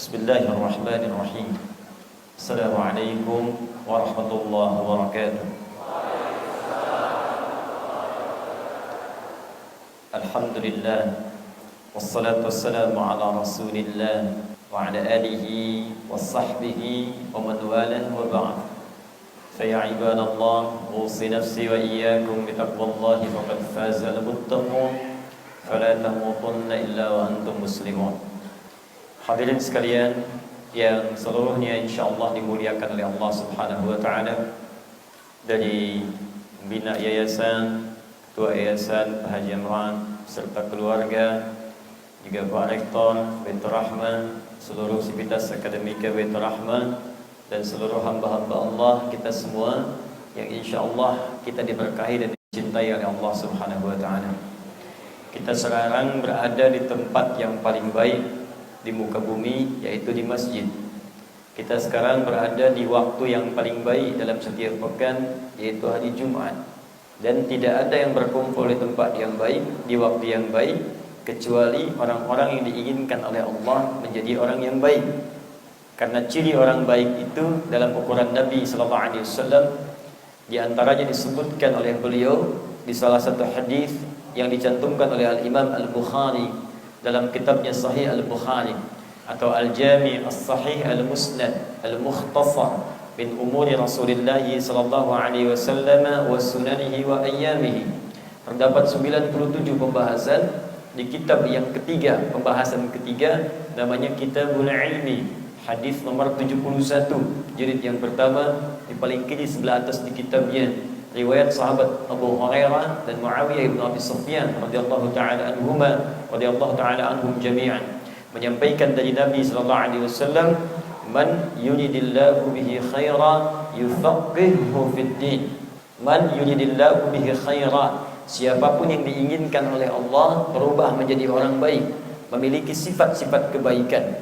Bismillahirrahmanirrahim. Assalamualaikum warahmatullahi wabarakatuh. Alhamdulillah, wassalatu wassalamu ala rasulillah wa ala alihi wa sahbihi wa man walah wa ba'd. Faya ibadallah, usi nafsi wa iyyakum bitaqwallahi faqad faza al-muttaqun. Fala tamutunna illa wa antum muslimun. Hadirin sekalian yang seluruhnya insyaallah dimuliakan oleh Allah Subhanahu wa taala, dari pembina yayasan, ketua yayasan Pak Haji Imran serta keluarga, juga Pak Rektor Baitur Rahman, seluruh sivitas akademika Baitur Rahman, dan seluruh hamba-hamba Allah kita semua yang insyaallah kita diberkahi dan dicintai oleh Allah Subhanahu wa taala. Kita sekarang berada di tempat yang paling baik di muka bumi, yaitu di masjid. Kita sekarang berada di waktu yang paling baik dalam setiap pekan, yaitu hari Jumat. Dan tidak ada yang berkumpul di tempat yang baik, di waktu yang baik, kecuali orang-orang yang diinginkan oleh Allah menjadi orang yang baik. Karena ciri orang baik itu dalam ukuran Nabi SAW, di antaranya disebutkan oleh beliau di salah satu hadis yang dicantumkan oleh Al-Imam Al-Bukhari dalam kitabnya Sahih Al-Bukhari atau Al-Jami' As-Sahih Al-Musnad Al-Mukhtasar min umuri Rasulullah sallallahu alaihi wasallam wa sunanihi wa ayyamihi. Terdapat 97 pembahasan di kitab yang ketiga, pembahasan ketiga namanya Kitabul Ilmi, hadis nomor 71, jilid yang pertama, di paling kiri sebelah atas di kitabnya, riwayat sahabat Abu Hurairah dan Muawiyah bin Abi Sufyan radhiyallahu taala anhuma radhiyallahu taala anhum jami'an, menyampaikan dari Nabi sallallahu alaihi wasallam, man yuridillahu bihi khaira yufaqihuhu fid din. Man yuridillahu bihi khaira, siapapun yang diinginkan oleh Allah berubah menjadi orang baik, memiliki sifat-sifat kebaikan.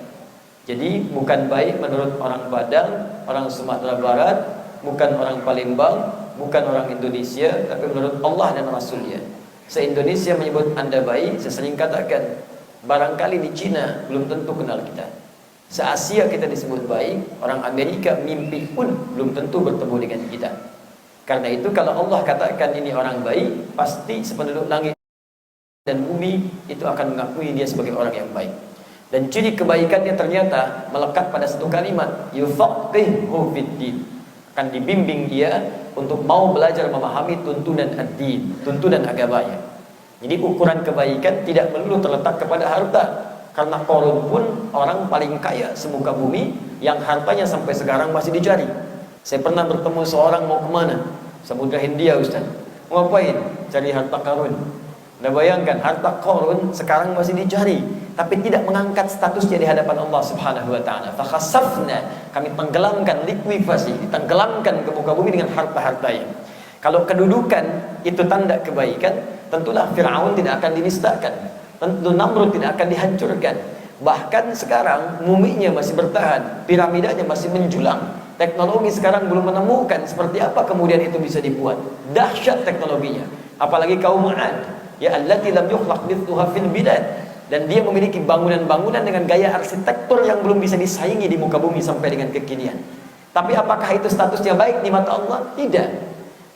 Jadi bukan baik menurut orang Padang, orang Sumatera Barat, bukan orang Palembang, bukan orang Indonesia, tapi menurut Allah dan Rasulnya. Se-Indonesia menyebut Anda baik, saya sering katakan, barangkali di Cina belum tentu kenal kita. Se-Asia kita disebut baik, orang Amerika mimpi pun belum tentu bertemu dengan kita. Karena itu kalau Allah katakan ini orang baik, pasti sependuduk langit dan bumi itu akan mengakui dia sebagai orang yang baik. Dan ciri kebaikannya ternyata melekat pada satu kalimat, yufaqihuhu fid-din. Akan dibimbing dia untuk mau belajar memahami tuntunan ad-din, tuntunan agamanya. Jadi ukuran kebaikan tidak melulu terletak kepada harta. Karena Qarun pun orang paling kaya semuka bumi yang hartanya sampai sekarang masih dicari. Saya pernah bertemu seorang mau kemana? Samudra Hindia, Ustaz. Mau ngapain? Cari harta Qarun. Anda bayangkan harta Qarun sekarang masih dicari, tapi tidak mengangkat statusnya di hadapan Allah Subhanahu wa taala. Fakhasafna, kami tenggelamkan, likuifasi, ditenggelamkan ke muka bumi dengan harta-hartanya. Kalau kedudukan itu tanda kebaikan, tentulah Firaun tidak akan dinistakan, tentu Namrud tidak akan dihancurkan. Bahkan sekarang muminya masih bertahan, piramidanya masih menjulang. Teknologi sekarang belum menemukan seperti apa kemudian itu bisa dibuat. Dahsyat teknologinya. Apalagi kaum Ad, ya allati lam yukhlaq mithluha fil bilad, dan dia memiliki bangunan-bangunan dengan gaya arsitektur yang belum bisa disaingi di muka bumi sampai dengan kekinian. Tapi apakah itu statusnya baik di mata Allah? Tidak.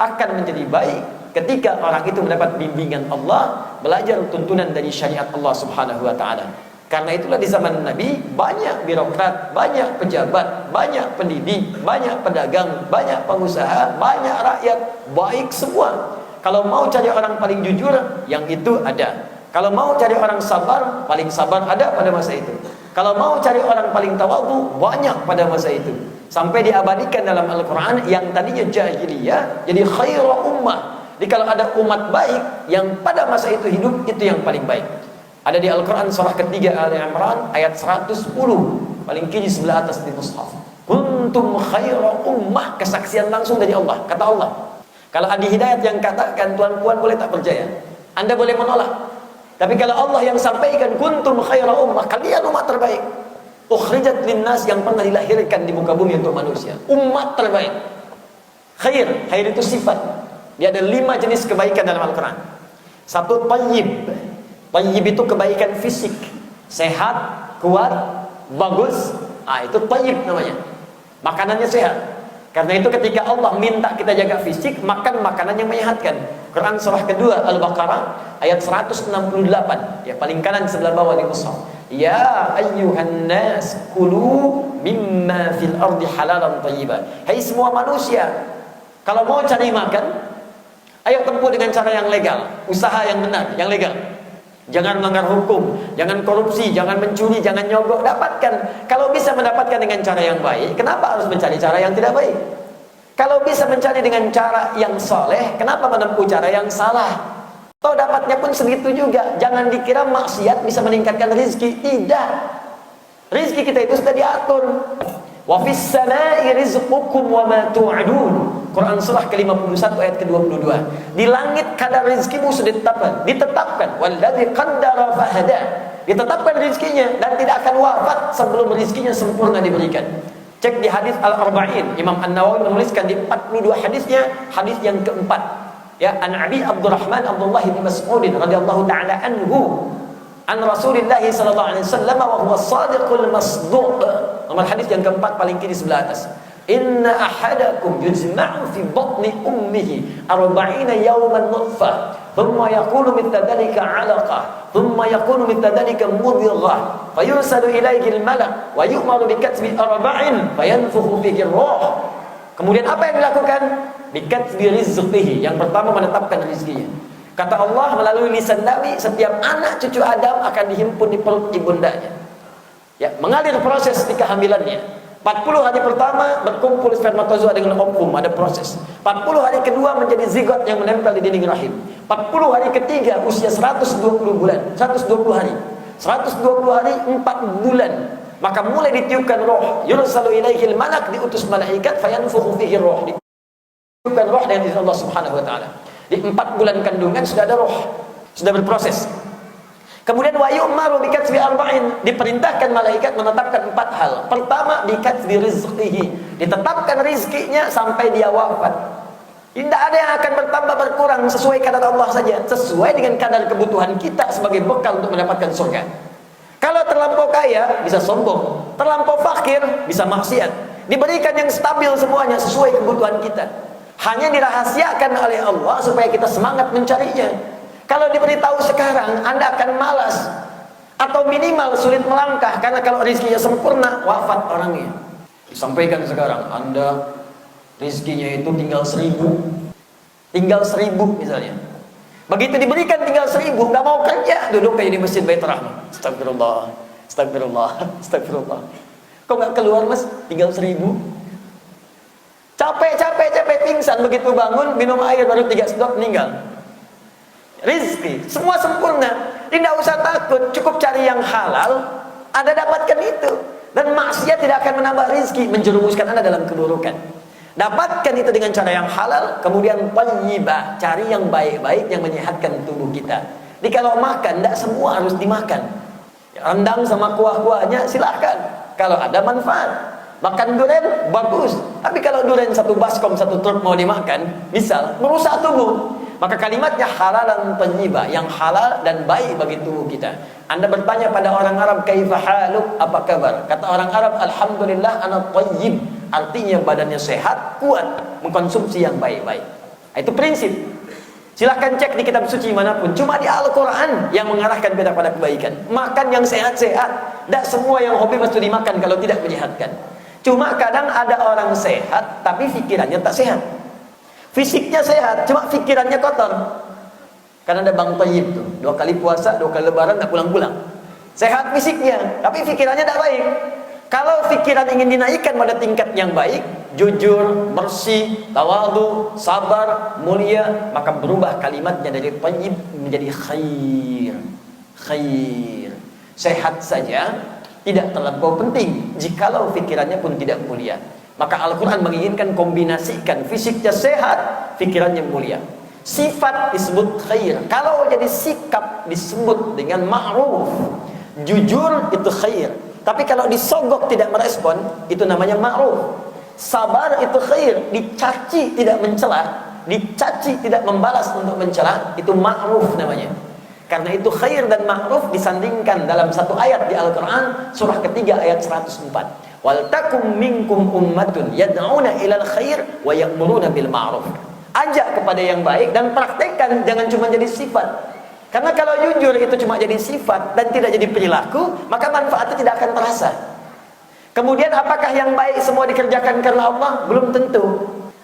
Akan menjadi baik ketika orang itu mendapat bimbingan Allah, belajar tuntunan dari syariat Allah Subhanahu wa taala. Karena itulah di zaman Nabi banyak birokrat, banyak pejabat, banyak pendidik, banyak pedagang, banyak pengusaha, banyak rakyat, baik semua. Kalau mau cari orang paling jujur, yang itu ada. Kalau mau cari orang sabar, paling sabar ada pada masa itu. Kalau mau cari orang paling tawadhu, banyak pada masa itu. Sampai diabadikan dalam Al-Quran yang tadinya jahiliyah jadi khairu ummah. Jadi kalau ada umat baik yang pada masa itu hidup, itu yang paling baik. Ada di Al-Quran surah ketiga Al-Imran ayat 110, paling kiri sebelah atas di mushaf. Kuntum khairu ummah, kesaksian langsung dari Allah, kata Allah. Kalau Adi Hidayat yang katakan, tuan-puan boleh tak percaya, Anda boleh menolak. Tapi kalau Allah yang sampaikan kuntum khaira ummah, kalian umat terbaik, ukhrijat linnas, yang pernah dilahirkan di muka bumi untuk manusia, umat terbaik. Khair itu sifat. Dia ada 5 jenis kebaikan dalam Al-Quran. Satu tayyib. Tayyib itu kebaikan fisik, sehat, kuat, bagus, itu thayyib namanya. Makanannya sehat. Karena itu ketika Allah minta kita jaga fisik, makan makanan yang menyehatkan. Quran surah kedua Al-Baqarah ayat 168, ya paling kanan sebelah bawah di mushaf. Ya ayyuhan nas kulu mimma fil ardi halalan thayyiban. Hai semua manusia, kalau mau cari makan, ayo tempuh dengan cara yang legal, usaha yang benar, yang legal. Jangan melanggar hukum, jangan korupsi, jangan mencuri, jangan nyogok. Dapatkan. Kalau bisa mendapatkan dengan cara yang baik, kenapa harus mencari cara yang tidak baik? Kalau bisa mencari dengan cara yang soleh, kenapa menempuh cara yang salah? Toh dapatnya pun segitu juga. Jangan dikira maksiat bisa meningkatkan rezeki. Tidak. Rezeki kita itu sudah diatur. Wa fis samai rizqukum wa ma tu'adun. Quran surah ke-51 ayat ke-22. Di langit kadar rezekimu sudah ditetapkan. Walladzi qaddara fahada. Ditetapkan rezekinya dan tidak akan wafat sebelum rezekinya sempurna diberikan. Cek di hadis Al-Arba'in, Imam An-Nawawi menuliskan di 42 hadisnya, hadis yang keempat. Ya, an Abi Abdurrahman Abdullah bin Mas'ud radhiyallahu taala anhu, an Rasulillah sallallahu alaihi wasallam wa huwa shadiqul masduq. Nomor hadis yang keempat paling kiri sebelah atas. Inna ahadakum yujma'u fi batni ummihi 40 yawman nutfah, thumma yakunu mithla dhalika 'alaqah, thumma yakunu mithla dhalika mudghah, fayursalu ilayhi al-malak wa yu'maru bi katbi 40 fayanfukhu fihi ar-ruh. Kemudian apa yang dilakukan? Bi katbi rizqihi, yang pertama menetapkan rezekinya. Kata Allah melalui lisan Nabi, setiap anak cucu Adam akan dihimpun di perut ibundanya. Ya, mengalir proses di kehamilannya. 40 hari pertama berkumpul spermatozoa dengan ovum, ada proses. 40 hari kedua menjadi zigot yang menempel di dinding rahim. 40 hari ketiga usia 120 bulan, 120 hari. 120 hari 4 bulan. Maka mulai ditiupkan roh. Yursalu ilaihil malak, diutus malaikat, fayanfukhu fihi roh. Ditiupkan roh dari Allah Subhanahu wa taala. Di 4 bulan kandungan sudah ada roh, sudah berproses. Kemudian wa yu'maru bi katbi 40, diperintahkan malaikat menetapkan 4 hal. Pertama, bi katbi rizqihi, ditetapkan rizkinya sampai dia wafat. Tidak ada yang akan bertambah berkurang, sesuai kadar Allah saja, sesuai dengan kadar kebutuhan kita sebagai bekal untuk mendapatkan surga. Kalau terlampau kaya bisa sombong, terlampau fakir bisa maksiat. Diberikan yang stabil semuanya sesuai kebutuhan kita. Hanya dirahasiakan oleh Allah supaya kita semangat mencarinya. Kalau diberitahu sekarang, Anda akan malas atau minimal sulit melangkah, karena kalau rezekinya sempurna, wafat orangnya. Disampaikan sekarang, Anda rezekinya itu tinggal 1000, tinggal 1000 misalnya. Begitu diberikan tinggal 1000, nggak mau kerja, duduk kayak di masjid Baitur Rahmah. Astagfirullah, astagfirullah, astagfirullah. Kok nggak keluar mas? Tinggal 1000. Capek pingsan, begitu bangun minum air baru 3 sedot meninggal. Rizki semua sempurna, tidak usah takut, cukup cari yang halal, Anda dapatkan itu. Dan maksiat tidak akan menambah rizki, menjerumuskan Anda dalam keburukan. Dapatkan itu dengan cara yang halal. Kemudian thayyibah, cari yang baik-baik yang menyehatkan tubuh kita. Jadi kalau makan, tidak semua harus dimakan. Rendang sama kuah-kuahnya silahkan, kalau ada manfaat. Makan durian bagus, tapi kalau durian satu baskom, satu truk mau dimakan, misal merusak tubuh. Maka kalimatnya halalan thayyibah, yang halal dan baik bagi tubuh kita. Anda bertanya pada orang Arab, kaifa haluk, apa kabar? Kata orang Arab, alhamdulillah ana thayyib. Artinya badannya sehat, kuat, mengkonsumsi yang baik-baik. Itu prinsip. Silahkan cek di kitab suci manapun. Cuma di Al-Quran yang mengarahkan kita pada kebaikan. Makan yang sehat-sehat. Tidak semua yang hobi mesti dimakan kalau tidak menyehatkan. Cuma kadang ada orang sehat, tapi pikirannya tak sehat. Fisiknya sehat, cuma pikirannya kotor. Karena ada Bang Tayyib tuh, 2 kali puasa, 2 kali lebaran, tak pulang-pulang. Sehat fisiknya, tapi pikirannya tak baik. Kalau pikiran ingin dinaikkan pada tingkat yang baik, jujur, bersih, tawadhu, sabar, mulia, maka berubah kalimatnya dari tayyib menjadi khair. Khair. Sehat saja tidak terlampau penting jikalau pikirannya pun tidak mulia. Maka Al-Quran menginginkan kombinasikan fisiknya sehat, pikirannya mulia. Sifat disebut khair. Kalau jadi sikap disebut dengan ma'ruf. Jujur itu khair. Tapi kalau disogok tidak merespon, itu namanya ma'ruf. Sabar itu khair. Dicaci tidak mencela, dicaci tidak membalas untuk mencela, itu ma'ruf namanya. Karena itu khair dan ma'ruf disandingkan dalam satu ayat di Al-Quran, surah ketiga ayat 104. Wal takum minkum ummatun yad'una ilal khair wa ya'muruna bil ma'ruf. Ajak kepada yang baik dan praktekkan, jangan cuma jadi sifat. Karena kalau jujur itu cuma jadi sifat dan tidak jadi perilaku, maka manfaatnya tidak akan terasa. Kemudian apakah yang baik semua dikerjakan karena Allah? Belum tentu.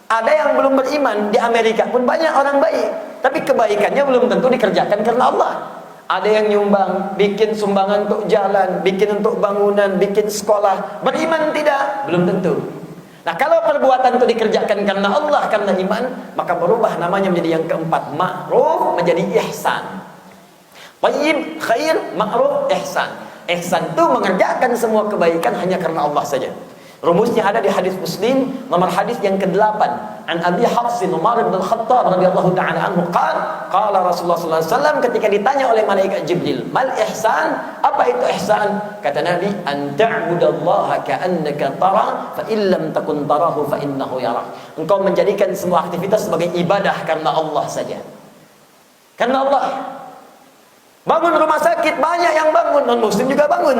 Ada yang belum beriman, di Amerika pun banyak orang baik, tapi kebaikannya belum tentu dikerjakan karena Allah. Ada yang nyumbang, bikin sumbangan untuk jalan, bikin untuk bangunan, bikin sekolah. Beriman tidak? Belum tentu. Nah, kalau perbuatan itu dikerjakan karena Allah, karena iman, maka berubah namanya menjadi yang keempat, ma'ruf menjadi ihsan. Thayyib, khair, ma'ruf, ihsan. Ihsan itu mengerjakan semua kebaikan hanya karena Allah saja. Rumusnya ada di hadis Muslim, nomor hadis yang ke-8. An Abi Hafs Umar bin Khattab radhiyallahu ta'ala anhu qala Rasulullah sallallahu alaihi wasallam ketika ditanya oleh malaikat Jibril, "Mal ihsan?" Apa itu ihsan? Kata Nabi, "An ta'budallaha ka'annaka tara, fa in lam takun tarahu fa innahu yarak." Engkau menjadikan semua aktivitas sebagai ibadah karena Allah saja. Karena Allah. Bangun rumah sakit, banyak yang bangun, non muslim juga bangun.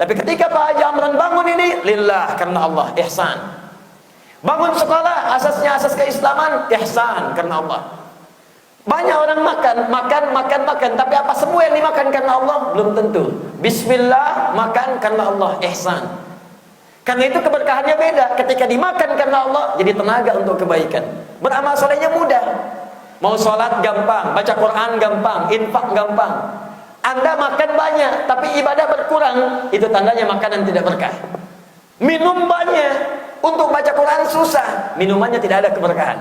Tapi ketika Pak Haji Amran bangun ini lillah, karena Allah, ihsan. Bangun sekolah, asasnya asas keislaman, ihsan, karena Allah. Banyak orang makan, tapi apa semua yang dimakan karena Allah? Belum tentu. Bismillah, makan karena Allah, ihsan. Karena itu keberkahannya beda. Ketika dimakan karena Allah, jadi tenaga untuk kebaikan. Beramal solehnya mudah. Mau sholat gampang, baca Quran gampang, infak gampang. Anda makan banyak, tapi ibadah berkurang, itu tandanya makanan tidak berkah. Minum banyak, untuk baca Quran susah, minumannya tidak ada keberkahan.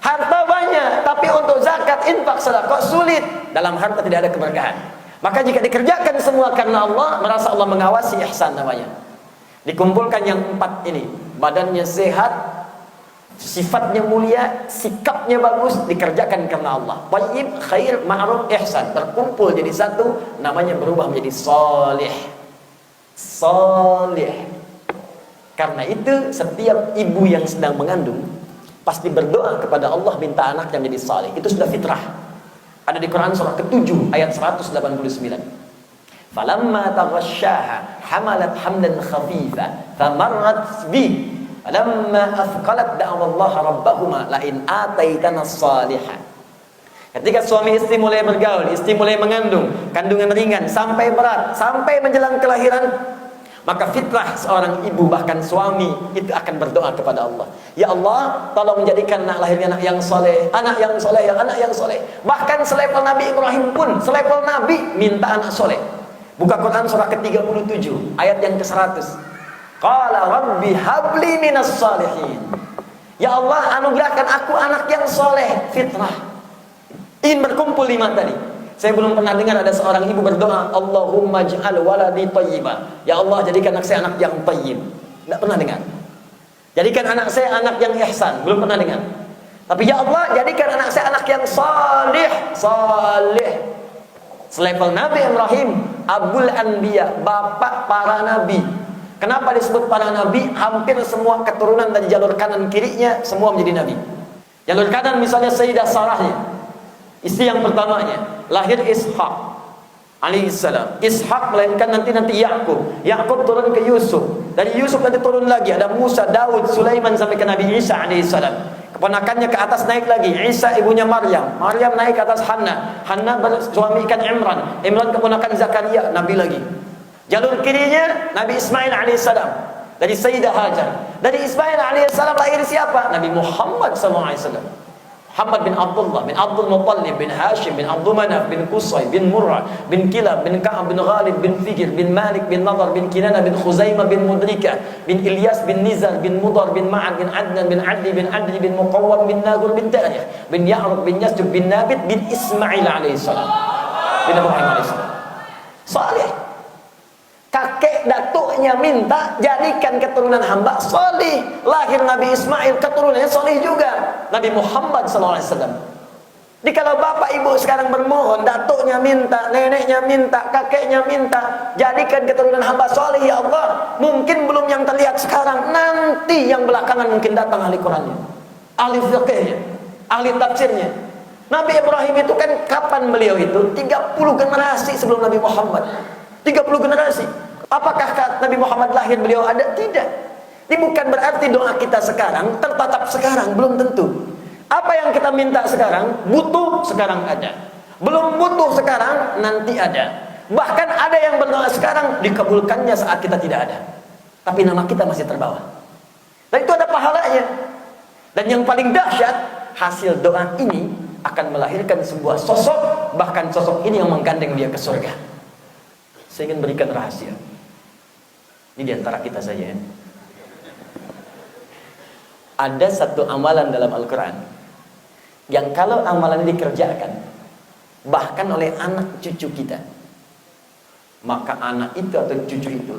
Harta banyak, tapi untuk zakat, infak, sedekah sulit, dalam harta tidak ada keberkahan. Maka jika dikerjakan semua karena Allah, merasa Allah mengawasi, ihsan namanya. Dikumpulkan yang 4 ini, badannya sehat, sifatnya mulia, sikapnya bagus, dikerjakan karena Allah. Thayyib, khair, ma'ruf, ihsan terkumpul jadi satu, namanya berubah menjadi salih. Salih. Karena itu setiap ibu yang sedang mengandung pasti berdoa kepada Allah minta anak yang menjadi salih. Itu sudah fitrah. Ada di Quran surah ke-7 ayat 189. Falamma taghasyaha hamalat hamlan khafifa famarrat bi falamma afqalat da'awallaha rabbahuma la in ataitana salihah. Ketika suami istri mulai bergaul, istri mulai mengandung, kandungan ringan sampai berat, sampai menjelang kelahiran, maka fitrah seorang ibu bahkan suami itu akan berdoa kepada Allah. Ya Allah, tolong menjadikan lahirnya anak yang soleh, anak yang soleh, anak yang soleh. Bahkan selevel Nabi Ibrahim pun, selevel Nabi minta anak soleh. Buka Quran surah ke-37 ayat yang ke-100. Qala rabbi habli minas salihin. Ya Allah, anugerahkan aku anak yang soleh, fitrah. Ingin berkumpul 5 tadi. Saya belum pernah dengar ada seorang ibu berdoa, Allahumma ij'al waladi thayyiba. Ya Allah, jadikan anak saya anak yang thayyib. Tidak pernah dengar. Jadikan anak saya anak yang ihsan, belum pernah dengar. Tapi ya Allah, jadikan anak saya anak yang salih, salih. Selevel Nabi Ibrahim, Abul Anbiya, bapak para nabi. Kenapa disebut para nabi? Hampir semua keturunan dari jalur kanan kirinya semua menjadi nabi. Jalur kanan misalnya Sayyidah Sarahnya, istri yang pertamanya, lahir Ishak alaihissalam. Ishak melahirkan nanti Yakub. Yakub turun ke Yusuf. Dari Yusuf nanti turun lagi ada Musa, Daud, Sulaiman sampai ke Nabi Isa alaihissalam. Keponakannya ke atas naik lagi, Isa ibunya Maryam. Maryam naik ke atas Hannah. Hannah bersuamikan Imran. Imran keponakan Zakaria, nabi lagi. Jalur kirinya Nabi Ismail alaihissalam, dari Sayyidah Hajar. Dari Ismail alaihissalam lahir siapa? Nabi Muhammad SAW. Muhammad bin Abdullah bin Abdul Muttalib bin Hashim bin Abdul Manaf bin Qusay bin Murrah bin Kilab bin Ka'ab bin Ghalib bin Figir bin Malik bin Nadar bin Kinana bin Khuzaimah bin Mudrika bin Ilyas bin Nizar bin Mudar bin Ma'ad bin Adnan bin Adli bin Adli bin Muqawwam bin Nagur bin Tarikh bin Ya'rub bin Yasjub bin Nabit bin Ismail alaihissalam bin Muhammad alaihissalam. Salih. Kakek datuknya minta jadikan keturunan hamba solih. Lahir Nabi Ismail, keturunannya solih juga, Nabi Muhammad SAW. Jadi kalau bapak ibu sekarang bermohon, datuknya minta, neneknya minta, kakeknya minta, jadikan keturunan hamba solih ya Allah. Mungkin belum yang terlihat sekarang, nanti yang belakangan mungkin datang ahli Qurannya, ahli fiqhnya, ahli tafsirnya. Nabi Ibrahim itu kan kapan beliau itu? 30 generasi sebelum Nabi Muhammad. 30 generasi. Apakah Nabi Muhammad lahir beliau ada? Tidak. Ini bukan berarti doa kita sekarang tertatap sekarang, belum tentu. Apa yang kita minta sekarang, butuh sekarang ada. Belum butuh sekarang, nanti ada. Bahkan ada yang berdoa sekarang, dikabulkannya saat kita tidak ada. Tapi nama kita masih terbawa. Dan itu ada pahalanya. Dan yang paling dahsyat, hasil doa ini akan melahirkan sebuah sosok, bahkan sosok ini yang menggandeng dia ke surga. Saya ingin berikan rahasia. Ini diantara kita saja ya. Ada satu amalan dalam Al-Quran yang kalau amalan ini dikerjakan bahkan oleh anak cucu kita, maka anak itu atau cucu itu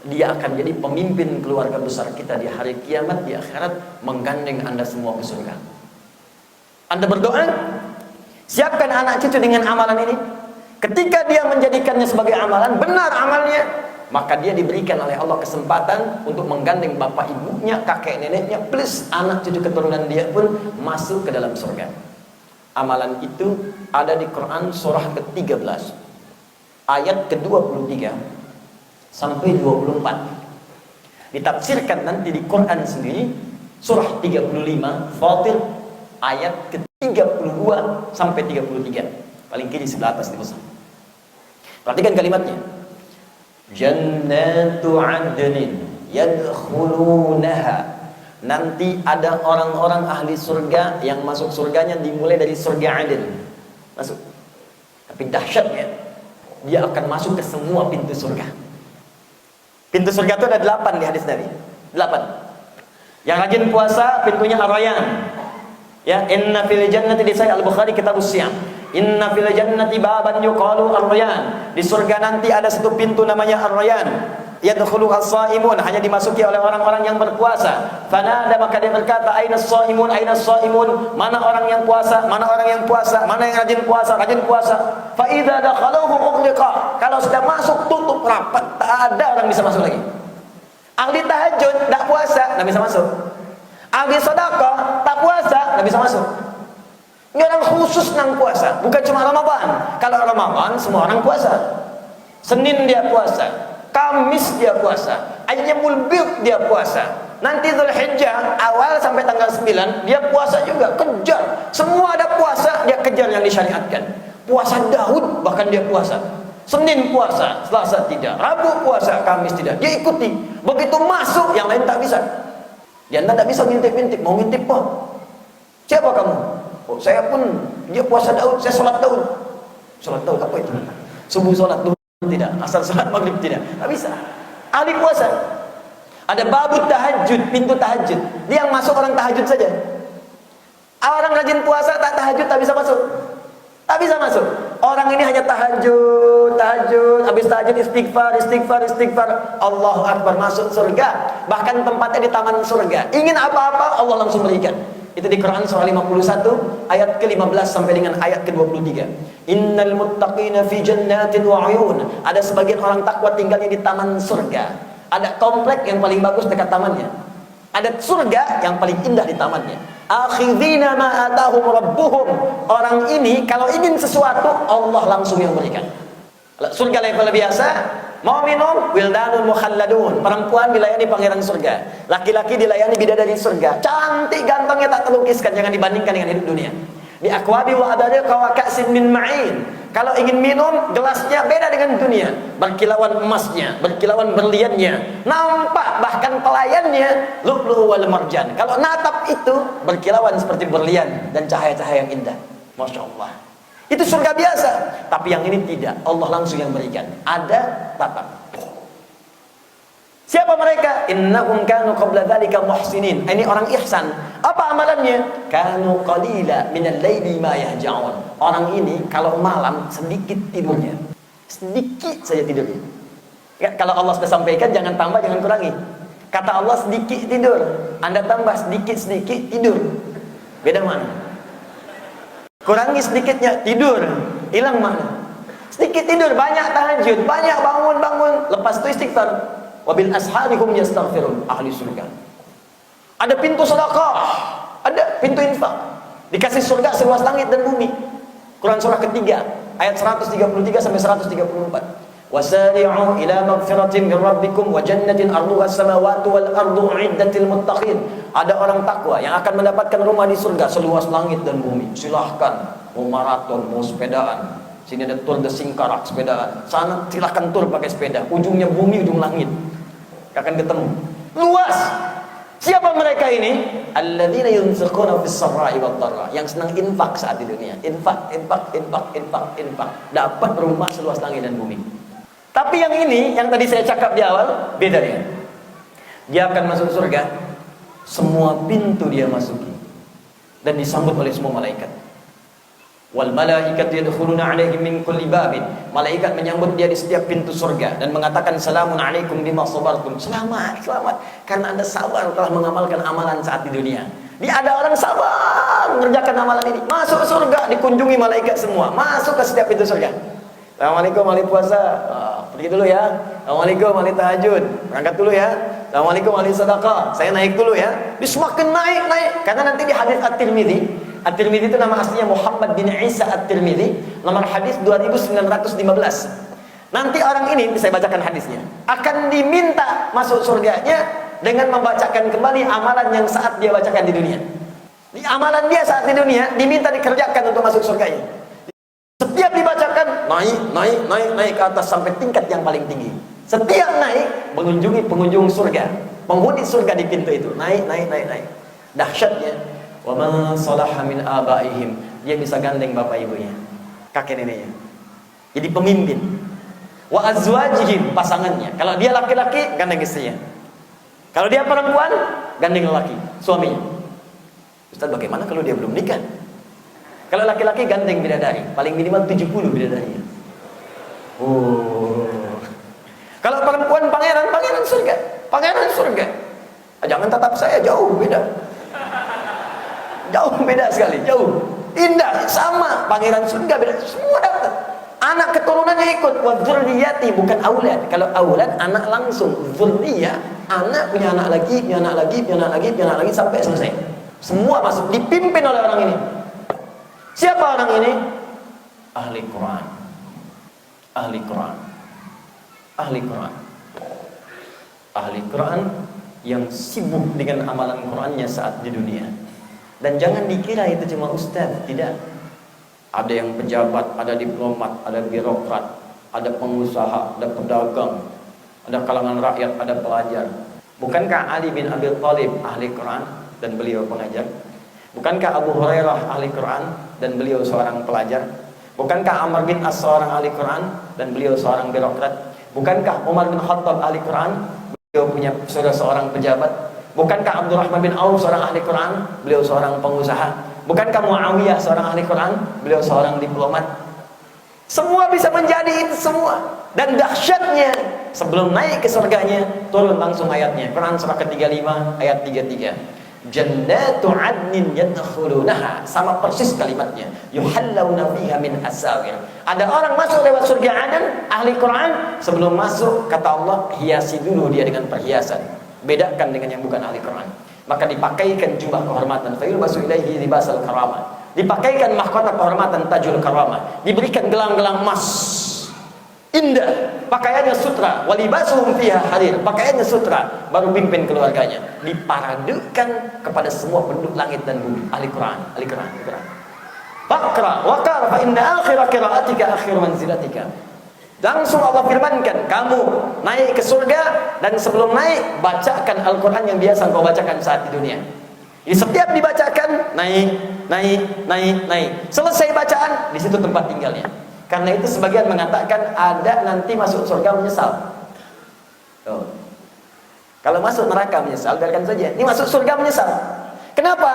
dia akan jadi pemimpin keluarga besar kita di hari kiamat, di akhirat, menggandeng Anda semua ke surga. Anda berdoa, siapkan anak cucu dengan amalan ini. Ketika dia menjadikannya sebagai amalan, benar amalnya, maka dia diberikan oleh Allah kesempatan untuk menggandeng bapak ibunya, kakek neneknya, plus anak cucu keturunan dia pun masuk ke dalam surga. Amalan itu ada di Quran surah ke-13 ayat ke-23 sampai 24. Ditafsirkan nanti di Quran sendiri surah 35 Fatir ayat ke-32 sampai 33. Paling kiri sebelah atas di mushaf. Perhatikan kalimatnya. Jannatu 'adnin yadkhulunaha. Nanti ada orang-orang ahli surga yang masuk surganya dimulai dari surga Aden. Masuk. Tapi dahsyatnya, dia akan masuk ke semua pintu surga. Pintu surga itu ada 8 di hadis Nabi. 8. Yang rajin puasa pintunya Ar-Rayyan. Ya, inna fil jannati di Sahih Al-Bukhari kitabus Shiyam. Inna fil jannati baban yuqalu Ar-Rayyan. Di surga nanti ada satu pintu namanya Ar-Rayyan. Yadkhuluha as-shaimun, hanya dimasuki oleh orang-orang yang berpuasa. Fanada, maka dia berkata, aina as-shaimun, aina as-shaimun, mana orang yang puasa, mana orang yang puasa, mana yang rajin puasa, rajin puasa. Fa idza dakhaluhu ughliqa, kalau sudah masuk tutup rapat, tak ada orang bisa masuk lagi. Ahli tahajud tak puasa, tak bisa masuk. Ahli sedekah tak puasa, tak bisa masuk. Ini orang khusus nang puasa, bukan cuma Ramadan. Kalau Ramadan semua orang puasa. Senin dia puasa, Kamis dia puasa, Ayyamul Bid dia puasa. Nanti Dzulhijjah awal sampai tanggal 9 dia puasa juga, kejar. Semua ada puasa, dia kejar yang disyariatkan. Puasa Daud bahkan dia puasa. Senin puasa, Selasa tidak, Rabu puasa, Kamis tidak. Dia ikuti. Begitu masuk yang lain tak bisa. Dia tak bisa ngintip-ngintip, mau ngintip kok. Siapa kamu? Oh, saya pun dia puasa Daud, saya sholat Daud. Sholat Daud apa itu? Subuh sholat Daud tidak, asal sholat maghrib tidak. Tak bisa. Ahli puasa. Ada babut tahajud, pintu tahajud. Dia yang masuk orang tahajud saja. Orang rajin puasa tak tahajud tak bisa masuk. Tak bisa masuk. Orang ini hanya tahajud, habis tahajud istighfar. Allahu Akbar, masuk surga. Bahkan tempatnya di taman surga. Ingin apa-apa Allah langsung berikan. Itu di Quran surah 51 ayat ke-15 sampai dengan ayat ke-23. Innal muttaqina fi jannatin wa 'uyun. Ada sebagian orang takwa tinggalnya di taman surga. Ada komplek yang paling bagus dekat tamannya. Ada surga yang paling indah di tamannya. Akhidhina ma atahum rabbuhum. Orang ini kalau ingin sesuatu Allah langsung yang berikan. Surga level biasa, mau minum, wildanun mukhalladun, perempuan dilayani pangeran surga, laki-laki dilayani bidadari surga, cantik gantengnya tak terlukiskan, jangan dibandingkan dengan hidup dunia. Bi aqwabi wa adariqa wa ka'sin min ma'in. Kalau ingin minum, gelasnya beda dengan dunia, berkilauan emasnya, berkilauan berliannya, nampak bahkan pelayannya lu'lu'u wal marjan. Kalau natap itu berkilauan seperti berlian dan cahaya-cahaya yang indah. Masya Allah. Itu surga biasa, tapi yang ini tidak. Allah langsung yang berikan. Ada tatap. Siapa mereka? Innahum kanu qabla dzalika muhsinin. Ini orang ihsan. Apa amalannya? Kanu qalila minal laili ma yahja'un. Orang ini kalau malam sedikit tidurnya. Sedikit saja tidurnya. Ya, kalau Allah sudah sampaikan jangan tambah, jangan kurangi. Kata Allah sedikit tidur, Anda tambah sedikit-sedikit tidur. Beda mana? Kurangi sedikitnya, tidur, hilang mana? Sedikit tidur, banyak tahajud, banyak bangun, lepas itu istighfar. Wabil asharihum yastaghfirun, ahli surga. Ada pintu sedekah, ada pintu infak. Dikasih surga seluas langit dan bumi. Quran surah ketiga ayat 133 sampai 134. Wasari'u ila magfiratin min rabbikum wa jannatin arduha as-samawati wal ardu uiddatil muttaqin. Ada orang takwa yang akan mendapatkan rumah di surga seluas langit dan bumi. Silahkan mau maraton, mau sepedaan. Sini ada Tour de Singkarak sepedaan. Sana silahkan tur pakai sepeda. Ujungnya bumi, ujung langit. Akan ketemu. Luas. Siapa mereka ini? Alladzina yunfiquna fis sarra'i wad dharra. Yang senang infak saat di dunia. Infak. Dapat rumah seluas langit dan bumi. Tapi yang ini, yang tadi saya cakap di awal, beda dia. Dia akan masuk surga, semua pintu dia masuki dan disambut oleh semua malaikat. Wal malaikatu yadkhuluna 'alaihim min kulli babin. Malaikat menyambut dia di setiap pintu surga dan mengatakan salamun 'alaikum bima sabartum. Selamat karena Anda sabar telah mengamalkan amalan saat di dunia. Ada orang sabar mengerjakan amalan ini, masuk surga, dikunjungi malaikat semua, masuk ke setiap pintu surga. Assalamualaikum ahli puasa, pergi dulu ya. Assalamualaikum ahli tahajud, berangkat dulu ya. Assalamualaikum ahli sedekah, saya naik dulu ya. Dia semakin naik. Karena nanti di hadis At-Tirmidzi itu nama aslinya Muhammad bin Isa At-Tirmidzi, nomor hadis 2915. Nanti orang ini, saya bacakan hadisnya, akan diminta masuk surganya dengan membacakan kembali amalan yang saat dia bacakan di dunia. Di amalan dia saat di dunia diminta dikerjakan untuk masuk surganya. Setiap dibacakan naik ke atas sampai tingkat yang paling tinggi. Setiap naik mengunjungi pengunjung surga, penghuni surga di pintu itu. Naik. Dahsyatnya, wa man salaha min abaihim, dia bisa gandeng bapak ibunya, kakek neneknya. Jadi pemimpin. Wa azwajihim, pasangannya. Kalau dia laki-laki, gandeng istrinya. Kalau dia perempuan, gandeng lelaki, suaminya. Ustaz, bagaimana kalau dia belum nikah? Kalau laki-laki gandeng bidadari, paling minimal 70 bidadarinya. Kalau perempuan pangeran surga. Jangan tatap saya, jauh beda. Jauh beda sekali, jauh. Indah, sama, pangeran surga beda, semua dapat. Anak keturunannya ikut, wa dzurriyyati, bukan aulad. Kalau aulad anak langsung, dzurriyyah, anak punya anak lagi, punya anak lagi sampai selesai. Semua masuk, dipimpin oleh orang ini. Siapa orang ini? Ahli Quran. Ahli Quran yang sibuk dengan amalan Qurannya saat di dunia. Dan jangan dikira itu cuma ustaz, tidak. Ada yang pejabat, ada diplomat, ada birokrat, ada pengusaha, ada pedagang, ada kalangan rakyat, ada pelajar. Bukankah Ali bin Abi Thalib ahli Quran dan beliau pengajar? Bukankah Abu Hurairah ahli Quran dan beliau seorang pelajar? Bukankah Amr bin As seorang ahli Quran dan beliau seorang birokrat? Bukankah Umar bin Khattab ahli Quran, beliau punya seorang pejabat? Bukankah Abdurrahman bin Auf seorang ahli Quran, beliau seorang pengusaha? Bukankah Muawiyah seorang ahli Quran, beliau seorang diplomat? Semua bisa menjadi itu semua. Dan dahsyatnya, sebelum naik ke surganya, turun langsung ayatnya. Quran surah ke-35 ayat 33. Jannatu 'adnin yadkhulunaha, sama persis kalimatnya, yuhallawna fiha min asawir. Ada orang masuk lewat surga Aden, ahli Quran, sebelum masuk kata Allah hiasi dulu dia dengan perhiasan. Bedakan dengan yang bukan ahli Quran. Maka dipakaikan jubah kehormatan, fayulbasu ilaihi libasal karamah. Dipakaikan mahkota kehormatan, tajul karamah. Diberikan gelang-gelang emas indah, pakaiannya sutra, walibasuhum fiha harir, pakaiannya sutra, baru pimpin keluarganya. Diparadukan kepada semua penduduk langit dan bumi. Ahli Quran. Faqra wa qara fa inna akhira qiraatika akhir manzilatika. Langsung Allah firmankan, kamu naik ke surga, dan sebelum naik bacakan Al-Quran yang biasa engkau bacakan saat di dunia. Jadi setiap dibacakan naik. Selesai bacaan, di situ tempat tinggalnya. Karena itu sebagian mengatakan ada nanti masuk surga menyesal. Kalau masuk neraka menyesal, biarkan saja. Ini masuk surga menyesal. Kenapa?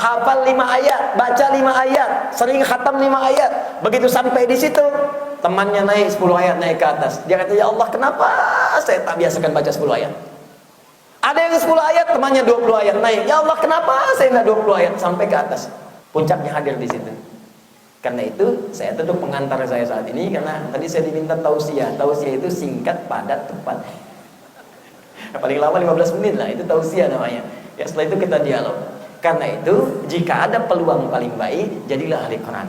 Hafal 5 ayat, baca 5 ayat, sering khatam 5 ayat. Begitu sampai di situ, temannya naik 10 ayat naik ke atas. Dia kata, ya Allah, kenapa saya tak biasakan baca 10 ayat? Ada yang 10 ayat, temannya 20 ayat naik. Ya Allah, kenapa saya enggak 20 ayat sampai ke atas? Puncaknya hadir di situ. Karena itu saya duduk pengantar saya saat ini, karena tadi saya diminta tausiah. Tausiah itu singkat, padat, tepat. Paling lama 15 menit lah, itu tausiah namanya. Ya, setelah itu kita dialog. Karena itu, jika ada peluang paling baik, jadilah ahli Quran.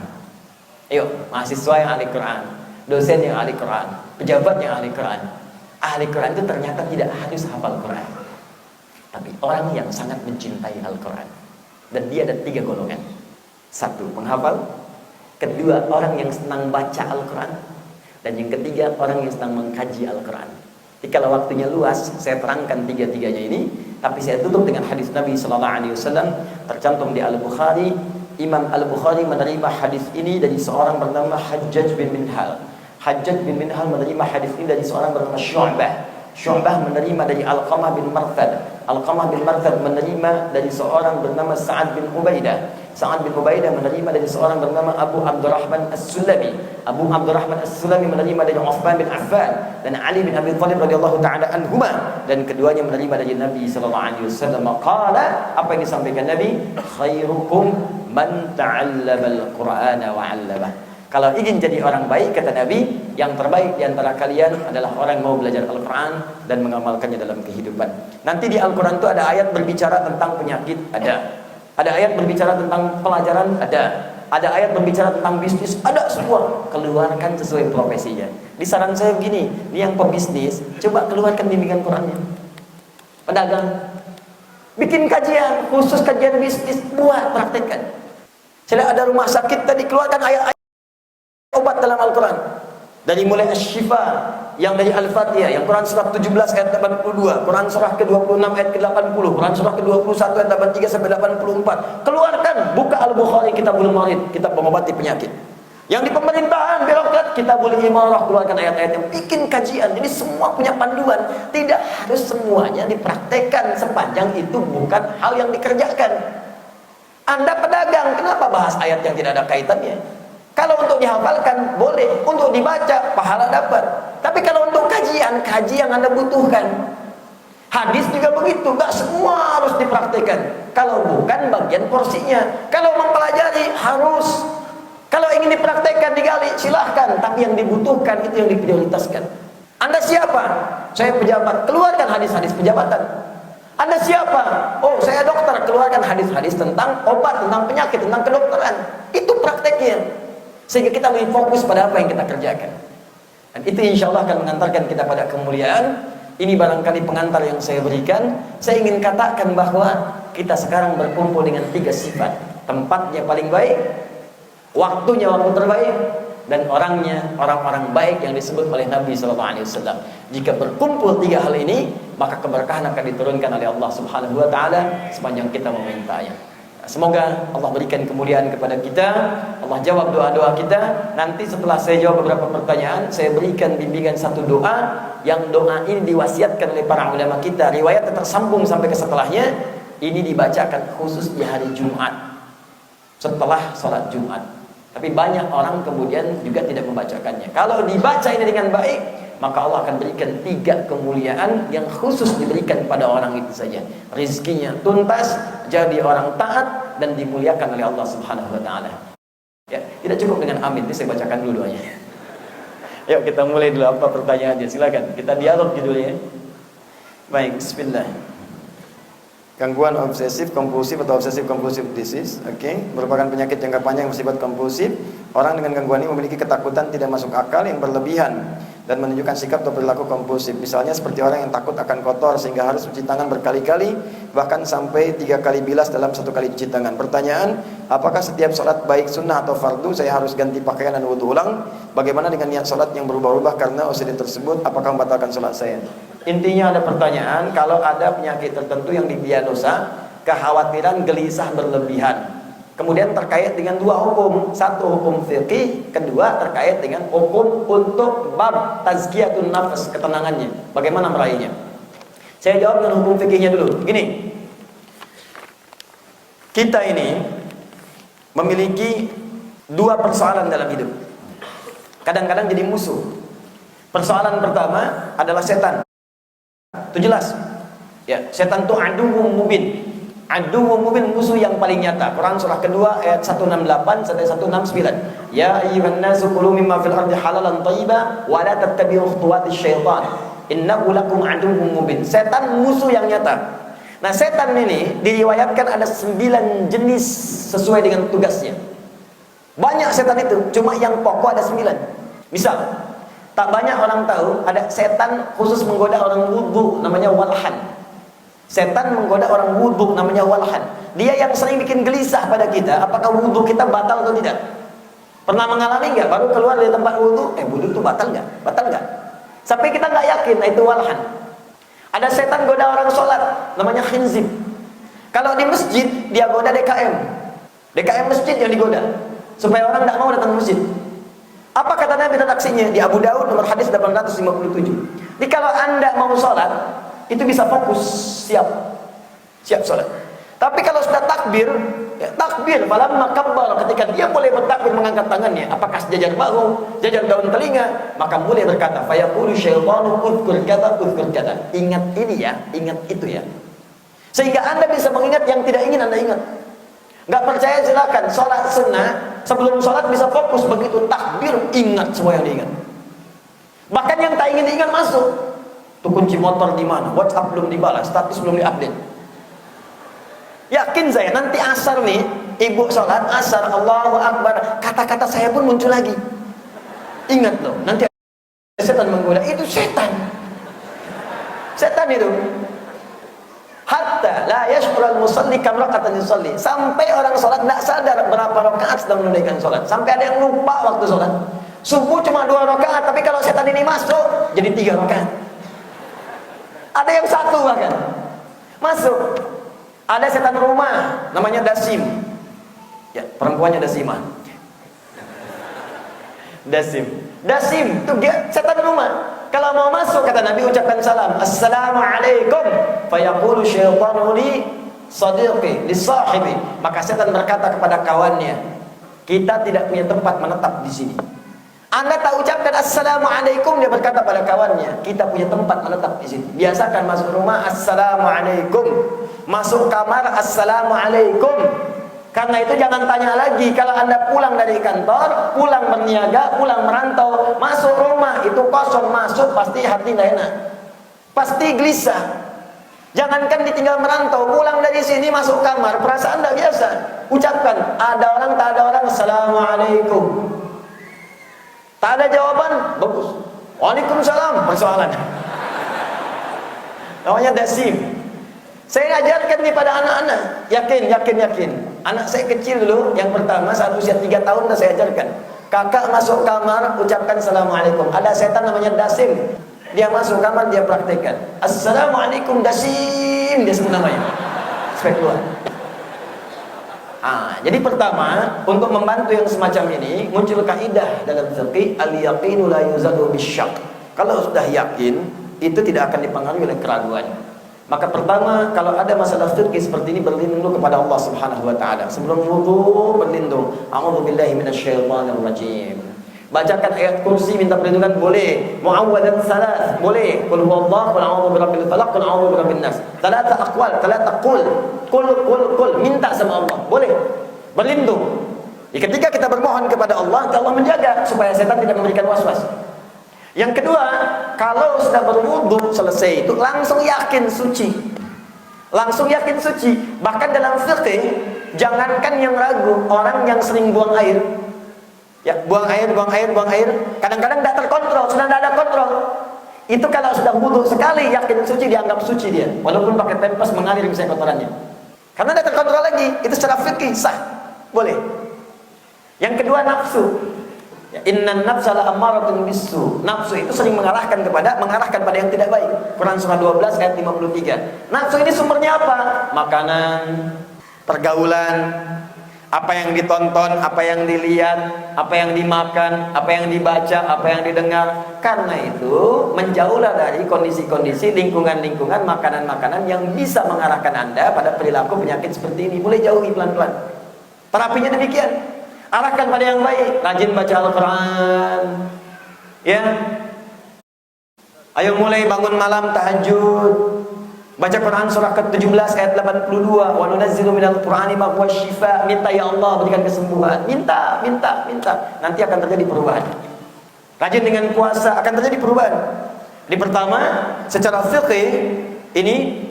Ayo, mahasiswa yang ahli Quran, dosen yang ahli Quran, pejabat yang ahli Quran. Ahli Quran itu ternyata tidak harus hafal Quran, tapi orang yang sangat mencintai Al-Quran. Dan dia ada 3 golongan. 1, penghafal. 2, orang yang senang baca Al-Quran. Dan yang ketiga, orang yang sedang mengkaji Al-Quran. Jadi kalau waktunya luas, saya terangkan 3-tiganya ini. Tapi saya tutup dengan hadis Nabi SAW tercantum di Al-Bukhari. Imam Al-Bukhari menerima hadis ini dari seorang bernama Hajjaj bin Minhal. Hajjaj bin Minhal menerima hadis ini dari seorang bernama Syu'bah. Syu'bah menerima dari Alqamah bin Marthad. Alqamah bin Marthad menerima dari seorang bernama Sa'ad bin Ubaidah. Sa'ad bin Ubaidah menerima dari seorang bernama Abu Abdurrahman As-Sulami. Abu Abdurrahman As-Sulami menerima dari Uthman bin Affan dan Ali bin Abi Thalib radhiyallahu taala anhuma, dan keduanya menerima dari Nabi sallallahu alaihi wasallam. Qala, apa yang disampaikan Nabi? Khairukum man ta'allama al-Qur'ana wa 'allamah. Kalau ingin jadi orang baik, kata Nabi, yang terbaik di antara kalian adalah orang yang mau belajar Al-Quran dan mengamalkannya dalam kehidupan. Nanti di Al-Quran itu ada ayat berbicara tentang penyakit, ada ayat berbicara tentang pelajaran, ada ayat berbicara tentang bisnis, ada semua. Keluarkan sesuai profesinya. Di saran saya begini, ini yang pebisnis, coba keluarkan bimbingan Qurannya. Pedagang, bikin kajian, khusus kajian bisnis, buat, praktekkan. Saya ada rumah sakit tadi, keluarkan ayat-ayat obat dalam Al-Quran. Dari mulai Asy-Syifa yang dari Al-Fatihah, yang Quran surah 17 ayat 82, Quran surah ke-26 ayat ke-80, Quran surah ke-21 ayat 83 sampai 84. Keluarkan, buka Al-Bukhari, Kitabul Marid, kitab mengobati penyakit. Yang di pemerintahan, birokrat, Kitabul Imarah, keluarkan ayat-ayat yang bikin kajian. Jadi semua punya panduan. Tidak harus semuanya dipraktekkan sepanjang itu bukan hal yang dikerjakan. Anda pedagang, kenapa bahas ayat yang tidak ada kaitannya? Kalau untuk dihafalkan boleh, untuk dibaca pahala dapat. Tapi kalau untuk kajian, kaji yang Anda butuhkan. Hadis juga begitu, gak semua harus dipraktikkan. Kalau bukan bagian porsinya. Kalau mempelajari harus. Kalau ingin dipraktikkan digali silahkan, tapi yang dibutuhkan itu yang diprioritaskan. Anda siapa? Saya pejabat, keluarkan hadis-hadis pejabatan. Anda siapa? Oh, saya dokter, keluarkan hadis-hadis tentang obat, tentang penyakit, tentang kedokteran. Itu prakteknya. Sehingga kita lebih fokus pada apa yang kita kerjakan. Dan itu insya Allah akan mengantarkan kita pada kemuliaan. Ini barangkali pengantar yang saya berikan. Saya ingin katakan bahwa kita sekarang berkumpul dengan 3 sifat. Tempatnya paling baik, waktunya waktu terbaik, dan orangnya orang-orang baik yang disebut oleh Nabi SAW. Jika berkumpul 3 hal ini, maka keberkahan akan diturunkan oleh Allah Subhanahu Wa Taala sepanjang kita memintanya. Semoga Allah berikan kemuliaan kepada kita, Allah jawab doa-doa kita. Nanti setelah saya jawab beberapa pertanyaan, saya berikan bimbingan satu doa, yang doa ini diwasiatkan oleh para ulama kita, riwayatnya tersambung sampai ke setelahnya. Ini dibacakan khusus di hari Jumat, setelah sholat Jumat. Tapi banyak orang kemudian juga tidak membacakannya. Kalau dibaca ini dengan baik, maka Allah akan berikan 3 kemuliaan yang khusus diberikan pada orang itu saja. Rizkinya tuntas, jadi orang taat, dan dimuliakan oleh Allah Subhanahu Wa Taala. Ya, tidak cukup dengan amin. Ini saya bacakan dulu doanya. Yuk kita mulai dulu, apa pertanyaannya? Silakan. Kita dialog judulnya. Baik, Bismillah. Gangguan obsesif kompulsif atau obsesif kompulsif disease, merupakan penyakit jangka panjang yang bersifat kompulsif. Orang dengan gangguan ini memiliki ketakutan tidak masuk akal yang berlebihan dan menunjukkan sikap atau perilaku kompulsif. Misalnya seperti orang yang takut akan kotor sehingga harus cuci tangan berkali-kali, bahkan sampai 3 kali bilas dalam 1 kali cuci tangan. Pertanyaan, apakah setiap sholat baik sunnah atau fardu saya harus ganti pakaian dan wudhu ulang? Bagaimana dengan niat sholat yang berubah-ubah karena OCD tersebut? Apakah membatalkan sholat saya? Intinya ada pertanyaan, kalau ada penyakit tertentu yang didiagnosa, kekhawatiran gelisah berlebihan. Kemudian terkait dengan 2 hukum. 1 hukum fikih, kedua terkait dengan hukum untuk bab tazkiyatun nafas, ketenangannya. Bagaimana meraihnya? Saya jawab dengan hukum fikihnya dulu. Gini, kita ini memiliki 2 persoalan dalam hidup. Kadang-kadang jadi musuh. Persoalan pertama adalah setan. Itu jelas. Ya, setan itu aduwwum mubin. Aduwwum mubin, musuh yang paling nyata. Quran surah kedua ayat 168 sampai 169. Ya ayyuhan nasu kulu mimma fil ardi halalan thayyiban wa la tattabi'u khutuwatis syaitan. Innahu lakum aduwwum mubin. Setan musuh yang nyata. Nah, setan ini diriwayatkan ada 9 jenis sesuai dengan tugasnya. Banyak setan itu, cuma yang pokok ada 9. Misal, tak banyak orang tahu ada setan khusus menggoda orang wudhu, namanya walhan. Setan menggoda orang wudhu, namanya walhan. Dia yang sering bikin gelisah pada kita, apakah wudhu kita batal atau tidak. Pernah mengalami nggak? Baru keluar dari tempat wudhu, wudhu itu batal nggak? Batal nggak? Sampai kita nggak yakin, nah itu walhan. Ada setan goda orang sholat, namanya khinzib. Kalau di masjid, dia goda DKM. DKM masjid yang digoda, supaya orang tidak mau datang ke masjid. Apa kata Nabi dan aksinya? Di Abu Daud nomor hadis 857. Jadi kalau anda mau sholat, itu bisa fokus, siap sholat. Tapi kalau sudah takbir, takbir, falamma kabbar, ketika dia boleh bertakbir mengangkat tangannya, apakah sejajar bahu, jajar daun telinga, maka boleh berkata, fayaqulu syaitanu udhkur kata. Ingat ini ya, ingat itu ya. Sehingga anda bisa mengingat yang tidak ingin anda ingat. Nggak percaya silakan, sholat sunnah, sebelum sholat bisa fokus, begitu takbir, ingat semua yang diingat. Bahkan yang tak ingin diingat masuk. Tuh kunci motor di mana? WhatsApp belum dibalas, status belum diupdate. Yakin saya nanti asar nih, ibu sholat asar, Allahu Akbar, kata-kata saya pun muncul lagi. Ingat loh, nanti setan menggoda, itu setan. Setan itu. Hatta la yashkurul musalli kam raka'atan yusalli. Sampai orang sholat tidak sadar berapa rakaat sedang menunaikan sholat. Sampai ada yang lupa waktu sholat. Subuh cuma 2 rakaat, tapi kalau setan ini masuk jadi 3 rakaat. Ada yang 1 bahkan masuk. Ada setan rumah, namanya Dasim. Ya, perempuannya Dasimah. Dasim, itu dia setan rumah. Kalau mau masuk, kata Nabi, ucapkan salam, Assalamualaikum. Fayaqulu syaitanu li sadiqi, li sahibi. Maka setan berkata kepada kawannya, kita tidak punya tempat menetap di sini. Anda tak ucapkan Assalamualaikum, dia berkata pada kawannya, kita punya tempat menetap di sini. Biasakan masuk rumah, Assalamualaikum. Masuk kamar, Assalamualaikum. Karena itu jangan tanya lagi. Kalau anda pulang dari kantor, pulang berniaga, pulang merantau, masuk rumah itu kosong, masuk pasti hati tidak enak, pasti gelisah. Jangankan ditinggal merantau, pulang dari sini masuk kamar, perasaan tidak biasa. Ucapkan, ada orang tak ada orang, Assalamualaikum. Tak ada jawaban, bagus. Waalaikumsalam, persoalan. Namanya Dasim. Saya ajarkan nih pada anak-anak, yakin. Anak saya kecil dulu, yang pertama saat usia 3 tahun dah saya ajarkan. Kakak masuk kamar, ucapkan Assalamualaikum. Ada setan namanya Dasim. Dia masuk kamar, dia praktekkan. Assalamualaikum Dasim, dia sebut namanya. Supaya keluar. Jadi pertama, untuk membantu yang semacam ini, muncul kaidah dalam fikih, al-yaqinu la yuzadu bisyak. Kalau sudah yakin, itu tidak akan dipengaruhi oleh keraguan. Maka pertama, kalau ada masalah fikih seperti ini, berlindung kepada Allah Subhanahu wa taala. Sebelum wudu berlindung, a'udzubillahi minasyaitonir rajim. Bacakan ayat kursi, minta perlindungan boleh. Muawwadzat salat boleh. Qul huwallahu, qul a'udzu birabbil falaq, qul a'udzu birabbin nas. Talata aqwal, talata qul. Qul minta sama Allah, boleh. Berlindung. Ketika kita bermohon kepada Allah, Allah menjaga supaya setan tidak memberikan waswas. Yang kedua, kalau sudah berwudu selesai itu langsung yakin suci. Bahkan dalam fikih, jangankan yang ragu, orang yang sering buang air. Ya, buang air. Kadang-kadang tidak terkontrol, sudah tidak ada kontrol. Itu kalau sudah wudu sekali yakin suci, dianggap suci dia. Walaupun pakai pempes mengalir misalnya kotorannya. Karena tidak terkontrol lagi, itu secara fikih sah. Boleh. Yang kedua, nafsu. Ya, innan nafsa la'ammaratun bisu. Nafsu itu sering mengarahkan pada yang tidak baik. Quran surah 12 ayat 53. Nafsu ini sumbernya apa? Makanan, pergaulan, apa yang ditonton, apa yang dilihat, apa yang dimakan, apa yang dibaca, apa yang didengar. Karena itu menjauhlah dari kondisi-kondisi lingkungan-lingkungan makanan-makanan yang bisa mengarahkan Anda pada perilaku penyakit seperti ini. Mulai jauhi pelan-pelan. Terapinya demikian. Arahkan pada yang baik, rajin baca Al-Quran, ya. Ayo mulai bangun malam tahajud, baca Quran surah ke-17 ayat 82. Wa nunazzilu minal Qur'ani ma huwa syifaa. Minta ya Allah berikan kesembuhan. Minta. Nanti akan terjadi perubahan. Rajin dengan puasa akan terjadi perubahan. Di pertama, secara fikih ini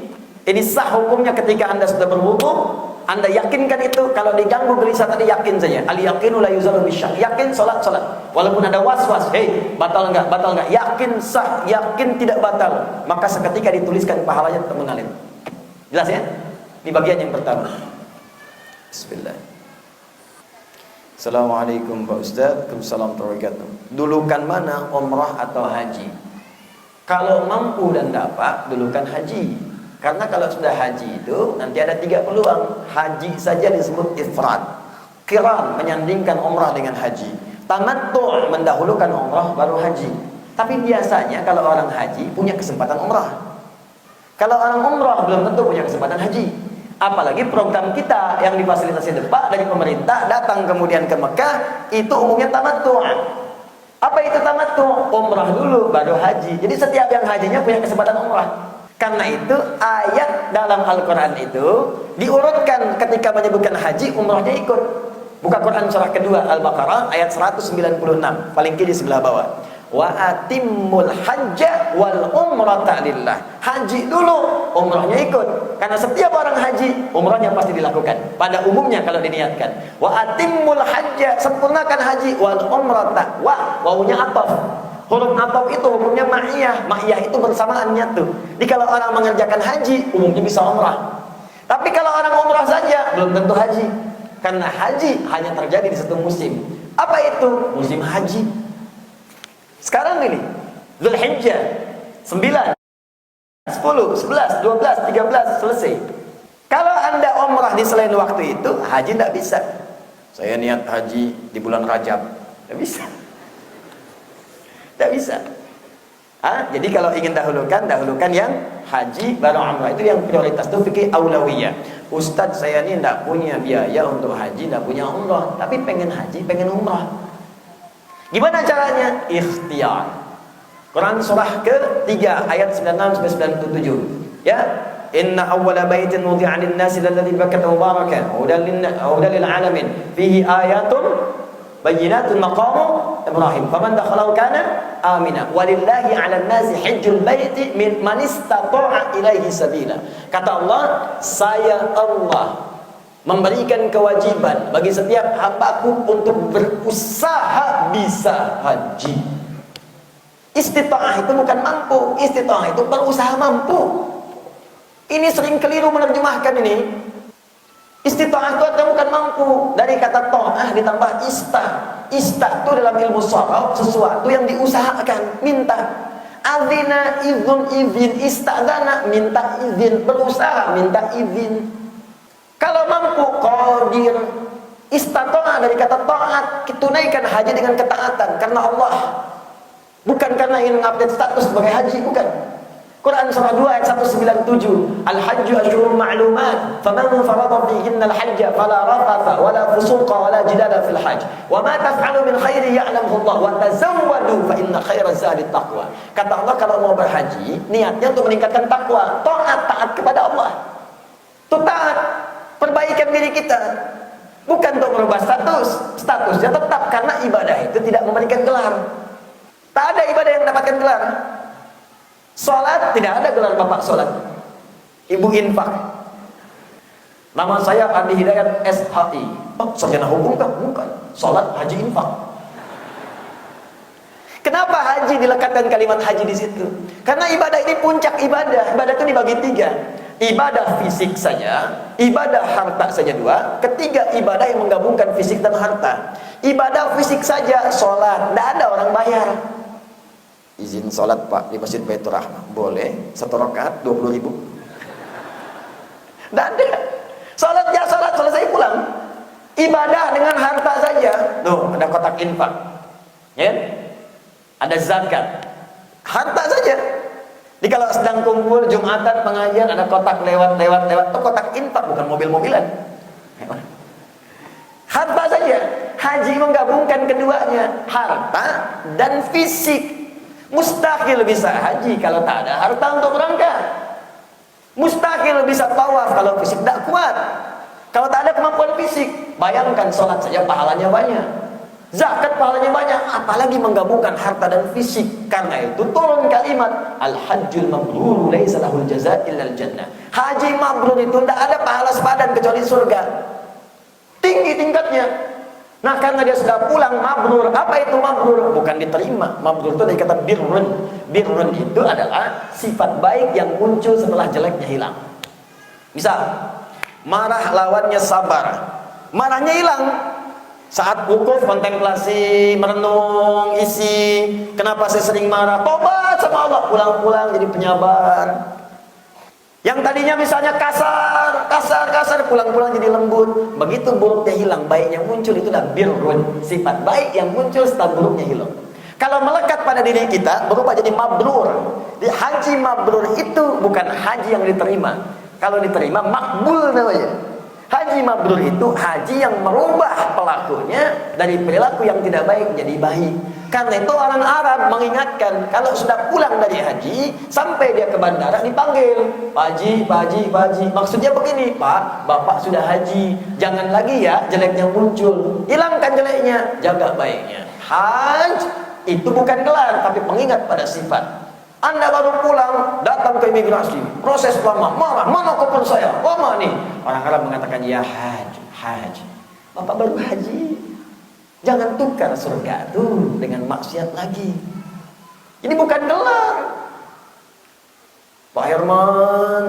Ini sah hukumnya ketika Anda sudah berwudu, Anda yakinkan itu. Kalau diganggu gelisah tadi, yakin saja. Al yaqinu la yuzalu bisyak. Yakin, salat. Walaupun ada was-was, batal enggak? Yakin sah, yakin tidak batal. Maka seketika dituliskan pahalanya tetap mengalir. Jelas ya? Di bagian yang pertama. Bismillah. Assalamualaikum Pak Ustaz. Waalaikumsalam warahmatullahi wabarakatuh. Dulukan mana, umrah atau haji? Kalau mampu dan dapat, dulukan haji. Karena kalau sudah haji itu nanti ada 3 peluang. Haji saja disebut ifrad, qiran menyandingkan umrah dengan haji, tamattu' mendahulukan umrah baru haji. Tapi biasanya kalau orang haji punya kesempatan umrah. Kalau orang umrah belum tentu punya kesempatan haji. Apalagi program kita yang difasilitasi DEPA dari pemerintah datang kemudian ke Mekah, itu umumnya tamattu'. Apa itu tamattu'? Umrah dulu baru haji. Jadi setiap yang hajinya punya kesempatan umrah. Karena itu ayat dalam Al-Quran itu diurutkan ketika menyebutkan haji, umrahnya ikut. Buka Quran surah kedua Al-Baqarah ayat 196, paling kiri sebelah bawah. Wa atimmul hajja wal umrata lillah. Haji dulu, umrahnya ikut. Karena setiap orang haji, umrahnya pasti dilakukan. Pada umumnya kalau diniatkan. Wa atimmul hajja, sempurnakan haji, wal umrata. Wawunya ataf. Huruf ataf itu hukumnya ma'iyah. Ma'iyah itu bersamaannya tuh. Jadi kalau orang mengerjakan haji, umumnya bisa umrah. Tapi kalau orang umrah saja, belum tentu haji. Karena haji hanya terjadi di satu musim. Apa itu? Musim haji. Sekarang ini, Dzulhijjah 9, 10, 11, 12, 13 selesai. Kalau Anda umrah di selain waktu itu, haji tidak bisa. Saya niat haji di bulan Rajab. Tidak bisa. Tidak bisa. Jadi kalau ingin dahulukan yang haji baru umrah. Itu yang prioritas, itu fikih aulawiyah. Ustadz, saya ini tidak punya biaya untuk haji, tidak punya umrah, tapi pengen haji, pengen umrah. Gimana caranya? Ikhtiar. Quran surah ke-3 ayat 96 sampai 97. Ya, inna awwala baitin wudi'a lin-nasi lalladzi Bakkata mubarakan hudan lil alamin fihi ayatun bayyinatun maqamu Ibrahim faman dakhalahu kana amina walillahi 'alan nasi hajjul baiti man istata'a ilaihi sabila. Kata Allah, saya Allah memberikan kewajiban bagi setiap hambaku untuk berusaha bisa haji. Istita'ah itu bukan mampu, istita'ah itu berusaha mampu. Ini sering keliru menerjemahkan ini. Istita'ah itu artinya bukan mampu. Dari kata ta'ah ditambah istah. Istah itu dalam ilmu sharaf sesuatu yang diusahakan, minta. Adzina izin, istadzana minta izin, berusaha minta izin. Kalau mampu, qadir. Istata'a dari kata ta'at, tunaikan haji dengan ketaatan karena Allah, bukan karena ingin mengupdate status sebagai haji, bukan. Quran surah 2 ayat 197, Al-hajju asyhurun ma'lumat, faman farada fihinna al-hajja fala rafatha wala fusuqa wala jidala fil hajj, wa ma taf'alu min khairin ya'lamuhu Allah, wa tazawwadu fa inna khairaz zadi taqwa. Kata Allah, kalau mau berhaji, niatnya untuk meningkatkan takwa, taat kepada Allah. Itu taat, perbaikan diri kita. Bukan untuk merubah statusnya tetap, karena ibadah itu tidak memberikan gelar. Tak ada ibadah yang mendapatkan gelar. Salat tidak ada gelar bapak salat. Ibu infak. Nama saya Andi Hidayat SHI. Oh, sarjana hukum kan? Bukan. Salat, haji, infak. Kenapa haji dilekatkan kalimat haji di situ? Karena ibadah ini puncak ibadah. Ibadah itu dibagi 3. Ibadah fisik saja, ibadah harta saja 2, ketiga ibadah yang menggabungkan fisik dan harta. Ibadah fisik saja, sholat, tidak ada orang bayar. Izin sholat Pak di Masjid Baitur Rahmah, boleh 1 rakaat 20.000. Tidak ada. Sholat ya sholat, selesai pulang. Ibadah dengan harta saja. Tuh, ada kotak infak, ya? Ada zakat, harta saja. Jadi kalau sedang kumpul Jumatan pengajian, ada kotak lewat, itu kotak infak, bukan mobil-mobilan. Harta saja. Haji menggabungkan keduanya, harta dan fisik. Mustahil bisa haji kalau tak ada harta untuk berangkat. Mustahil bisa tawaf kalau fisik tak kuat. Kalau tak ada kemampuan fisik, bayangkan sholat saja pahalanya banyak. Zakat pahalanya banyak, apalagi menggabungkan harta dan fisik. Karena itu turun kalimat al-hajjul mabrur laisa lahul jazaa illal jannah. Haji mabrur itu tidak ada pahala sepadan kecuali surga. Tinggi tingkatnya. Nah, karena dia sudah pulang mabrur. Apa itu mabrur? Bukan diterima. Mabrur itu dari kata birrun. Birrun itu adalah sifat baik yang muncul setelah jeleknya hilang. Misal, marah lawannya sabar. Marahnya hilang. Saat wukuf, kontemplasi, merenung, isi, kenapa saya sering marah? Tobat sama Allah, pulang-pulang jadi penyabar. Yang tadinya misalnya kasar, pulang-pulang jadi lembut. Begitu buruknya hilang, baiknya muncul, itu dah birrun. Sifat baik yang muncul setelah buruknya hilang. Kalau melekat pada diri kita, berubah jadi mabrur. Di haji mabrur itu bukan haji yang diterima. Kalau diterima, makbul namanya. Haji mabrur itu haji yang merubah pelakunya dari perilaku yang tidak baik jadi baik. Karena itu orang Arab mengingatkan, kalau sudah pulang dari haji sampai dia ke bandara dipanggil, Pak Haji, Pak Haji, Pak Haji. Maksudnya begini, Pak, Bapak sudah haji, jangan lagi ya jeleknya muncul, hilangkan jeleknya, jaga baiknya. Haji itu bukan gelar tapi pengingat pada sifat. Anda baru pulang, datang ke imigrasi, proses lama, marah, mana kupon saya, lama nih. Orang Arab mengatakan, ya haji, Bapak baru haji. Jangan tukar surga itu dengan maksiat lagi. Ini bukan gelar. Pak Herman,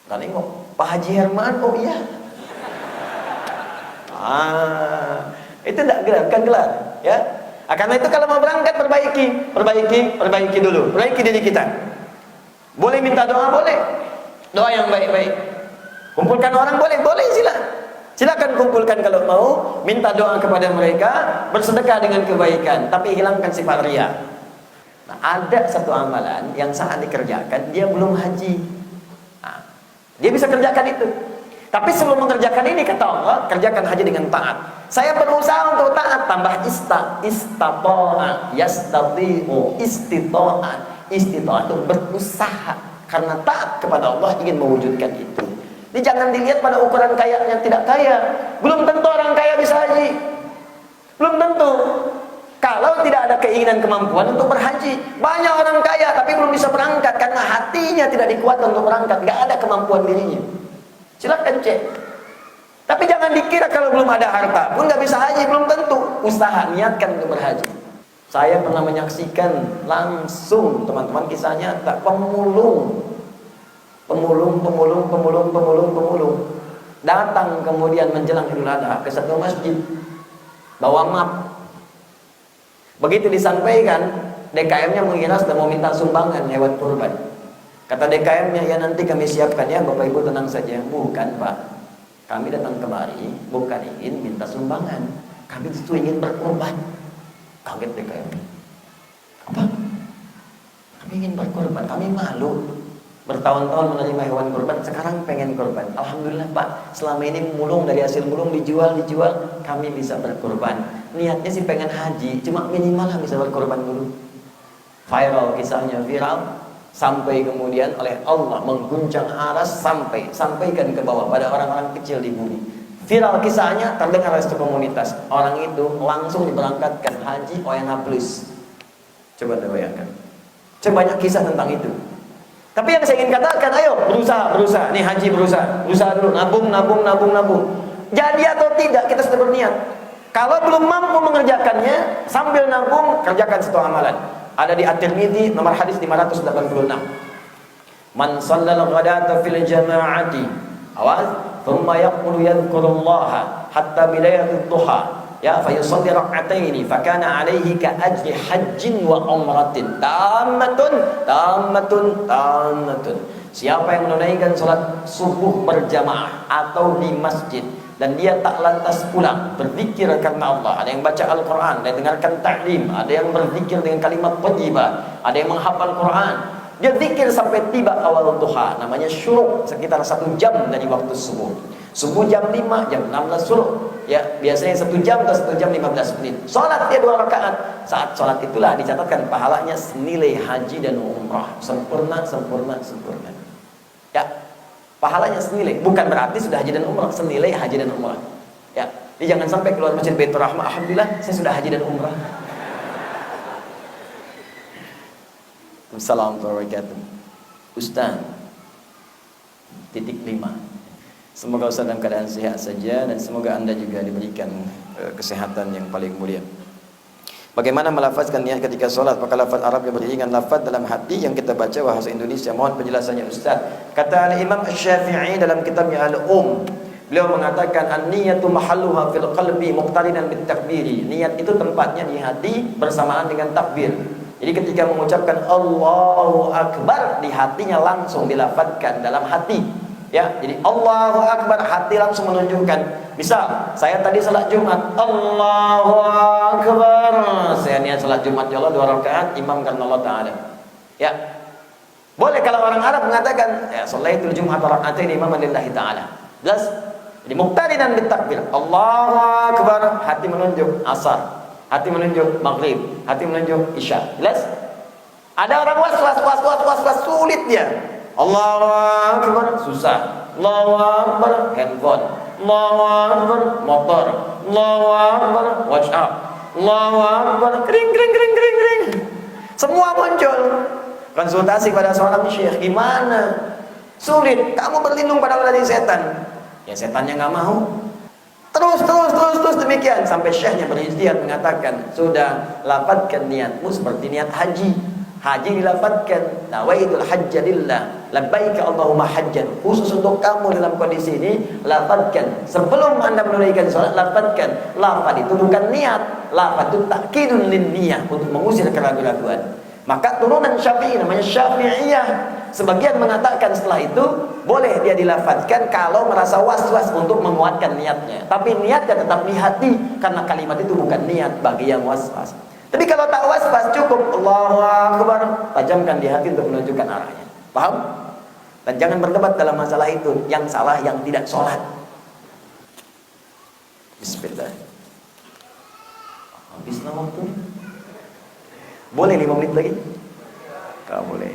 nggak nengok, Pak Haji Herman, oh iya. Itu tidak gelar, bukan gelar, ya. Karena itu kalau mau berangkat perbaiki dulu, perbaiki diri kita. Boleh minta doa, boleh. Doa yang baik-baik. Kumpulkan orang, boleh, silakan kumpulkan kalau mau. Minta doa kepada mereka, bersedekah dengan kebaikan, tapi hilangkan sifat riya. Nah, ada satu amalan yang saat dikerjakan dia belum haji. Nah, dia bisa kerjakan itu. Tapi sebelum mengerjakan ini, kata Allah, kerjakan haji dengan taat. Saya berusaha untuk taat, tambah istita'a, yastati'u, istita'a itu berusaha. Karena taat kepada Allah ingin mewujudkan itu. Jadi jangan dilihat pada ukuran kaya yang tidak kaya. Belum tentu orang kaya bisa haji. Belum tentu. Kalau tidak ada keinginan kemampuan untuk berhaji. Banyak orang kaya tapi belum bisa berangkat karena hatinya tidak dikuatkan untuk berangkat. Gak ada kemampuan dirinya. Silakan cek. Tapi jangan dikira kalau belum ada harta pun nggak bisa haji, belum tentu. Usaha, niatkan untuk berhaji. Saya pernah menyaksikan langsung teman-teman kisah nyata pemulung datang kemudian menjelang Idul Adha ke satu masjid bawa map. Begitu disampaikan, DKM-nya mengira sudah mau minta sumbangan hewan kurban. Kata DKM-nya, ya nanti kami siapkan ya, Bapak Ibu tenang saja. Bukan Pak, kami datang kemari bukan ingin minta sumbangan, kami justru ingin berkorban. Kaget DKM. Apa? Kami ingin berkorban, kami malu. Bertahun-tahun menerima hewan korban, sekarang pengen korban. Alhamdulillah Pak, selama ini mulung, dari hasil mulung dijual, kami bisa berkorban. Niatnya sih pengen haji, cuma minimal bisa berkorban dulu. Viral kisahnya, viral. Sampai kemudian oleh Allah mengguncang aras sampaikan ke bawah pada orang-orang kecil di bumi. Viral kisahnya terdengar oleh satu komunitas. Orang itu langsung diberangkatkan haji ONH Plus. Coba Anda bayangkan. Coba banyak kisah tentang itu. Tapi yang saya ingin katakan, ayo berusaha. Nih haji berusaha dulu, nabung. Jadi atau tidak kita sudah berniat. Kalau belum mampu mengerjakannya, sambil nabung kerjakan satu amalan. Ada di At-Tirmidzi nomor hadis 586. Man shallal ghadata fil jama'ati thumma yaqulu yadhkurullaha hatta bidayatul duha ya fa yusalli rak'ataini fa kana alaihi ka ajri hajjin wa umratin tammatun. Siapa yang menunaikan salat subuh berjamaah atau di masjid dan dia tak lantas pulang berzikir karena Allah, ada yang baca Al-Quran, ada yang dengarkan ta'lim, ada yang berzikir dengan kalimat thayyibah, ada yang menghafal Quran, dia zikir sampai tiba awal duha, namanya syuruk, sekitar 1 jam dari waktu subuh. Subuh jam 5, jam 16 syuruk, ya biasanya 1 jam atau 1 jam 15 menit. Salat dia 2 rakaat. Saat salat itulah dicatatkan pahalanya senilai haji dan umrah, sempurna. Ya, pahalanya senilai, bukan berarti sudah haji dan umrah, senilai haji dan umrah. Ya, Jadi jangan sampai keluar masjid Baitur Rahmah, alhamdulillah saya sudah haji dan umrah. Assalamualaikum warahmatullahi wabarakatuh. Ustaz, titik 5. Semoga Ustaz dalam keadaan sehat saja dan semoga Anda juga diberikan kesehatan yang paling mulia. Bagaimana melafazkan niat ketika sholat? Apakah lafaz Arab yang beriringan lafaz dalam hati yang kita baca bahasa Indonesia? Mohon penjelasannya Ustaz. Kata Imam Syafi'i dalam kitabnya Al-Um, beliau mengatakan an-niyatu mahalluha fil qalbi muqtarinan bit takbiri. Niat itu tempatnya di hati bersamaan dengan takbir. Jadi ketika mengucapkan Allahu Akbar, di hatinya langsung dilafazkan dalam hati. Ya, jadi Allahu Akbar, hati langsung menunjukkan. Misal, saya tadi salat Jumat, Allahu Akbar. Saya niat salat Jumat ya Allah 2 rakaat, imam karena Allah Ta'ala. Ya. Boleh kalau orang Arab mengatakan, ya salaitul Jumat rakaatain imaman lillahi ta'ala. Jelas? Jadi muqtarinan bitakbir. Allahu Akbar, hati menunjuk asar. Hati menunjuk maghrib, hati menunjuk isya. Jelas? Ada orang was sulit dia. Allahu Akbar susah, Allahu Akbar handphone, Allahu Akbar motor, Allahu Akbar WhatsApp, Allahu Akbar kering. Semua muncul. Konsultasi pada seorang syekh, gimana? Sulit, kamu berlindung pada dari setan. Ya setannya nggak mau. Terus demikian sampai syekhnya beristiad mengatakan, sudah lafadzkan niatmu seperti niat haji. Haji dilafadzkan, nawaitul hajja lillah, labbaika Allahumma hajjan. Khusus untuk kamu dalam kondisi ini, lafadzkan. Sebelum Anda menunaikan salat, lafadzkan. Lafaz itu bukan niat, lafaz itu takkidun lin niyah, untuk mengusir keraguan-keraguan. Maka turunan Syafi'i namanya Syafi'iyah. Sebagian mengatakan setelah itu boleh dia dilafadzkan kalau merasa was-was untuk menguatkan niatnya. Tapi niatnya tetap di hati, karena kalimat itu bukan niat bagi yang was-was. Tapi kalau tak was-was cukup Allahu Akbar, tajamkan di hati untuk menunjukkan arahnya. Paham? Dan jangan berdebat dalam masalah itu. Yang salah yang tidak sholat. Bismillah. Habislah waktu. Boleh 5 menit lagi? Tak boleh.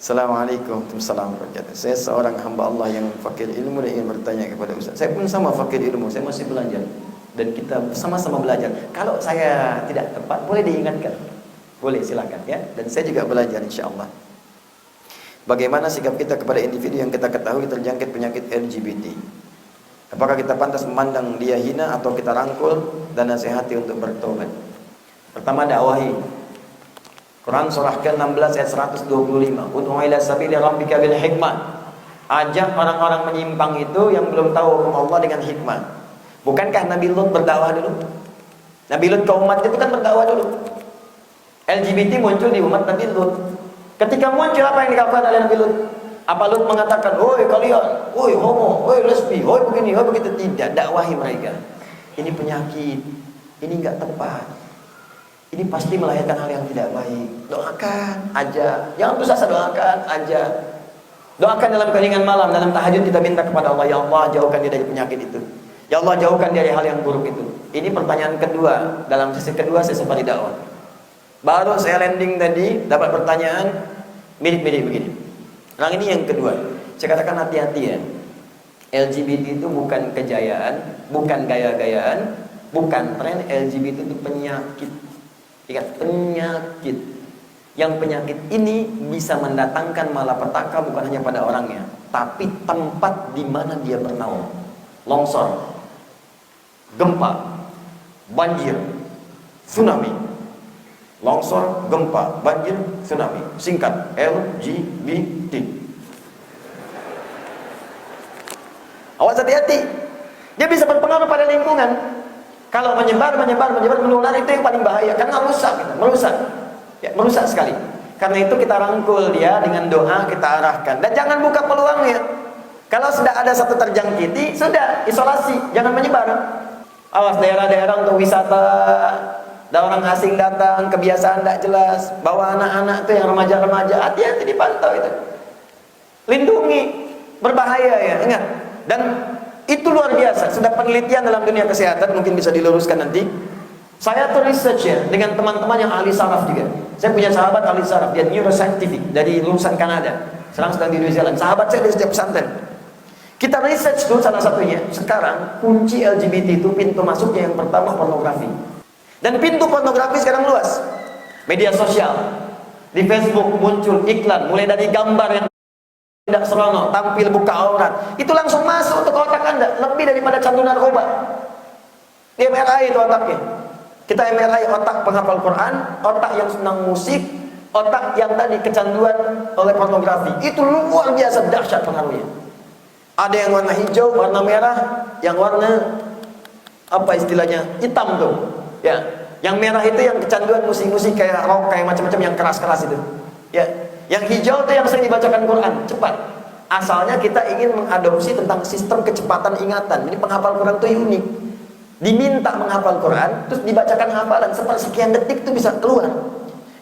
Assalamualaikum warahmatullahi wabarakatuh. Saya seorang hamba Allah yang fakir ilmu dan ingin bertanya kepada Ustaz. Saya pun sama fakir ilmu, saya masih belajar. Dan kita sama-sama belajar. Kalau saya tidak tepat, boleh diingatkan. Boleh, silakan ya. Dan saya juga belajar insya-Allah. Bagaimana sikap kita kepada individu yang kita ketahui terjangkit penyakit LGBT? Apakah kita pantas memandang dia hina atau kita rangkul dan nasihati untuk bertobat? Pertama, dakwahi. Quran surah ke-16 ayat 125. Ud'u ila sabili rabbika bil hikmah. Ajak orang-orang menyimpang itu yang belum tahu hukum Allah dengan hikmah. Bukankah Nabi Lut berdakwah dulu? Nabi Lut ke umat itu kan berdakwah dulu. LGBT muncul di umat Nabi Lut. Ketika muncul, apa yang dilakukan oleh Nabi Lut? Apa Lut mengatakan, "Woi kalian, woi homo, woi lesbi, woi begini, woi begitu"? Tidak, dakwahi mereka. Ini penyakit, ini enggak tepat. Ini pasti melahirkan hal yang tidak baik. Doakan aja, jangan putus asa, doakan aja. Doakan dalam keheningan malam, dalam tahajud kita minta kepada Allah, ya Allah jauhkan dia dari penyakit itu. Ya Allah jauhkan dari hal yang buruk itu. Ini pertanyaan kedua, dalam sesi kedua saya sempat dakwah. Baru saya landing tadi dapat pertanyaan mirip-mirip begini. Nah ini yang kedua. Saya katakan hati-hati ya. LGBT itu bukan kejayaan, bukan gaya-gayaan, bukan tren. LGBT itu penyakit. Ingat, penyakit. Yang penyakit ini bisa mendatangkan malapetaka bukan hanya pada orangnya, tapi tempat di mana dia bernaung. Longsor, gempa, banjir, tsunami. Longsor, gempa, banjir, tsunami. Singkat, LGBT. Awas hati-hati. Dia bisa berpengaruh pada lingkungan. Kalau menyebar, menular, itu yang paling bahaya. Karena merusak. Ya, merusak sekali. Karena itu kita rangkul dia dengan doa, kita arahkan. Dan jangan buka peluangnya. Kalau sudah ada satu terjangkiti, sudah isolasi, jangan menyebar. Awas daerah-daerah untuk wisata, ada orang asing datang, kebiasaan tidak jelas, bawa anak-anak itu yang remaja-remaja, hati-hati dipantau itu. Lindungi, berbahaya ya, ingat. Dan itu luar biasa, sudah penelitian dalam dunia kesehatan, mungkin bisa diluruskan nanti. Saya tuh research ya, dengan teman-teman yang ahli saraf juga. Saya punya sahabat ahli saraf, dia neuroscientific, dari lulusan Kanada. Sekarang sedang di New Zealand. Sahabat saya dari setiap pesantren. Kita research dulu salah satunya. Sekarang kunci LGBT itu pintu masuknya yang pertama pornografi. Dan pintu pornografi sekarang luas. Media sosial. Di Facebook muncul iklan mulai dari gambar yang tidak seronok, tampil buka aurat. Itu langsung masuk ke otak Anda, lebih daripada candu narkoba. Di MRI itu otaknya. Kita MRI otak penghafal Quran, otak yang senang musik, otak yang tadi kecanduan oleh pornografi. Itu luar biasa dahsyat pengaruhnya. Ada yang warna hijau, warna merah, yang warna apa istilahnya? Hitam tuh. Ya, yang merah itu yang kecanduan musik-musik kayak rock, kayak macam-macam yang keras-keras itu. Ya, yang hijau itu yang sering dibacakan Quran, cepat. Asalnya kita ingin mengadopsi tentang sistem kecepatan ingatan. Jadi penghafal Quran itu unik. Diminta menghafal Quran, terus dibacakan hafalan sepersekian detik itu bisa keluar.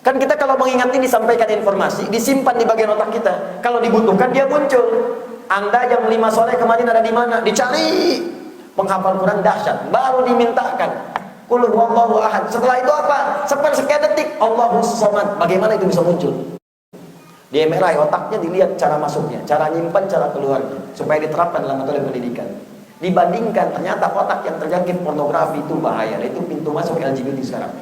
Kan kita kalau mengingat ini disampaikan informasi, disimpan di bagian otak kita. Kalau dibutuhkan dia muncul. Anda jam 5 sore kemarin ada di mana? Dicari. Penghafal Quran dahsyat, baru dimintakan. Qul huwallahu ahad. Setelah itu apa? Sepersekian detik Allahus samad. Bagaimana itu bisa muncul? Di MRI otaknya dilihat cara masuknya, cara nyimpan, cara keluarnya, supaya diterapkan dalam metode pendidikan. Dibandingkan ternyata otak yang terjangkit pornografi itu bahaya. Itu pintu masuk LGBT sekarang.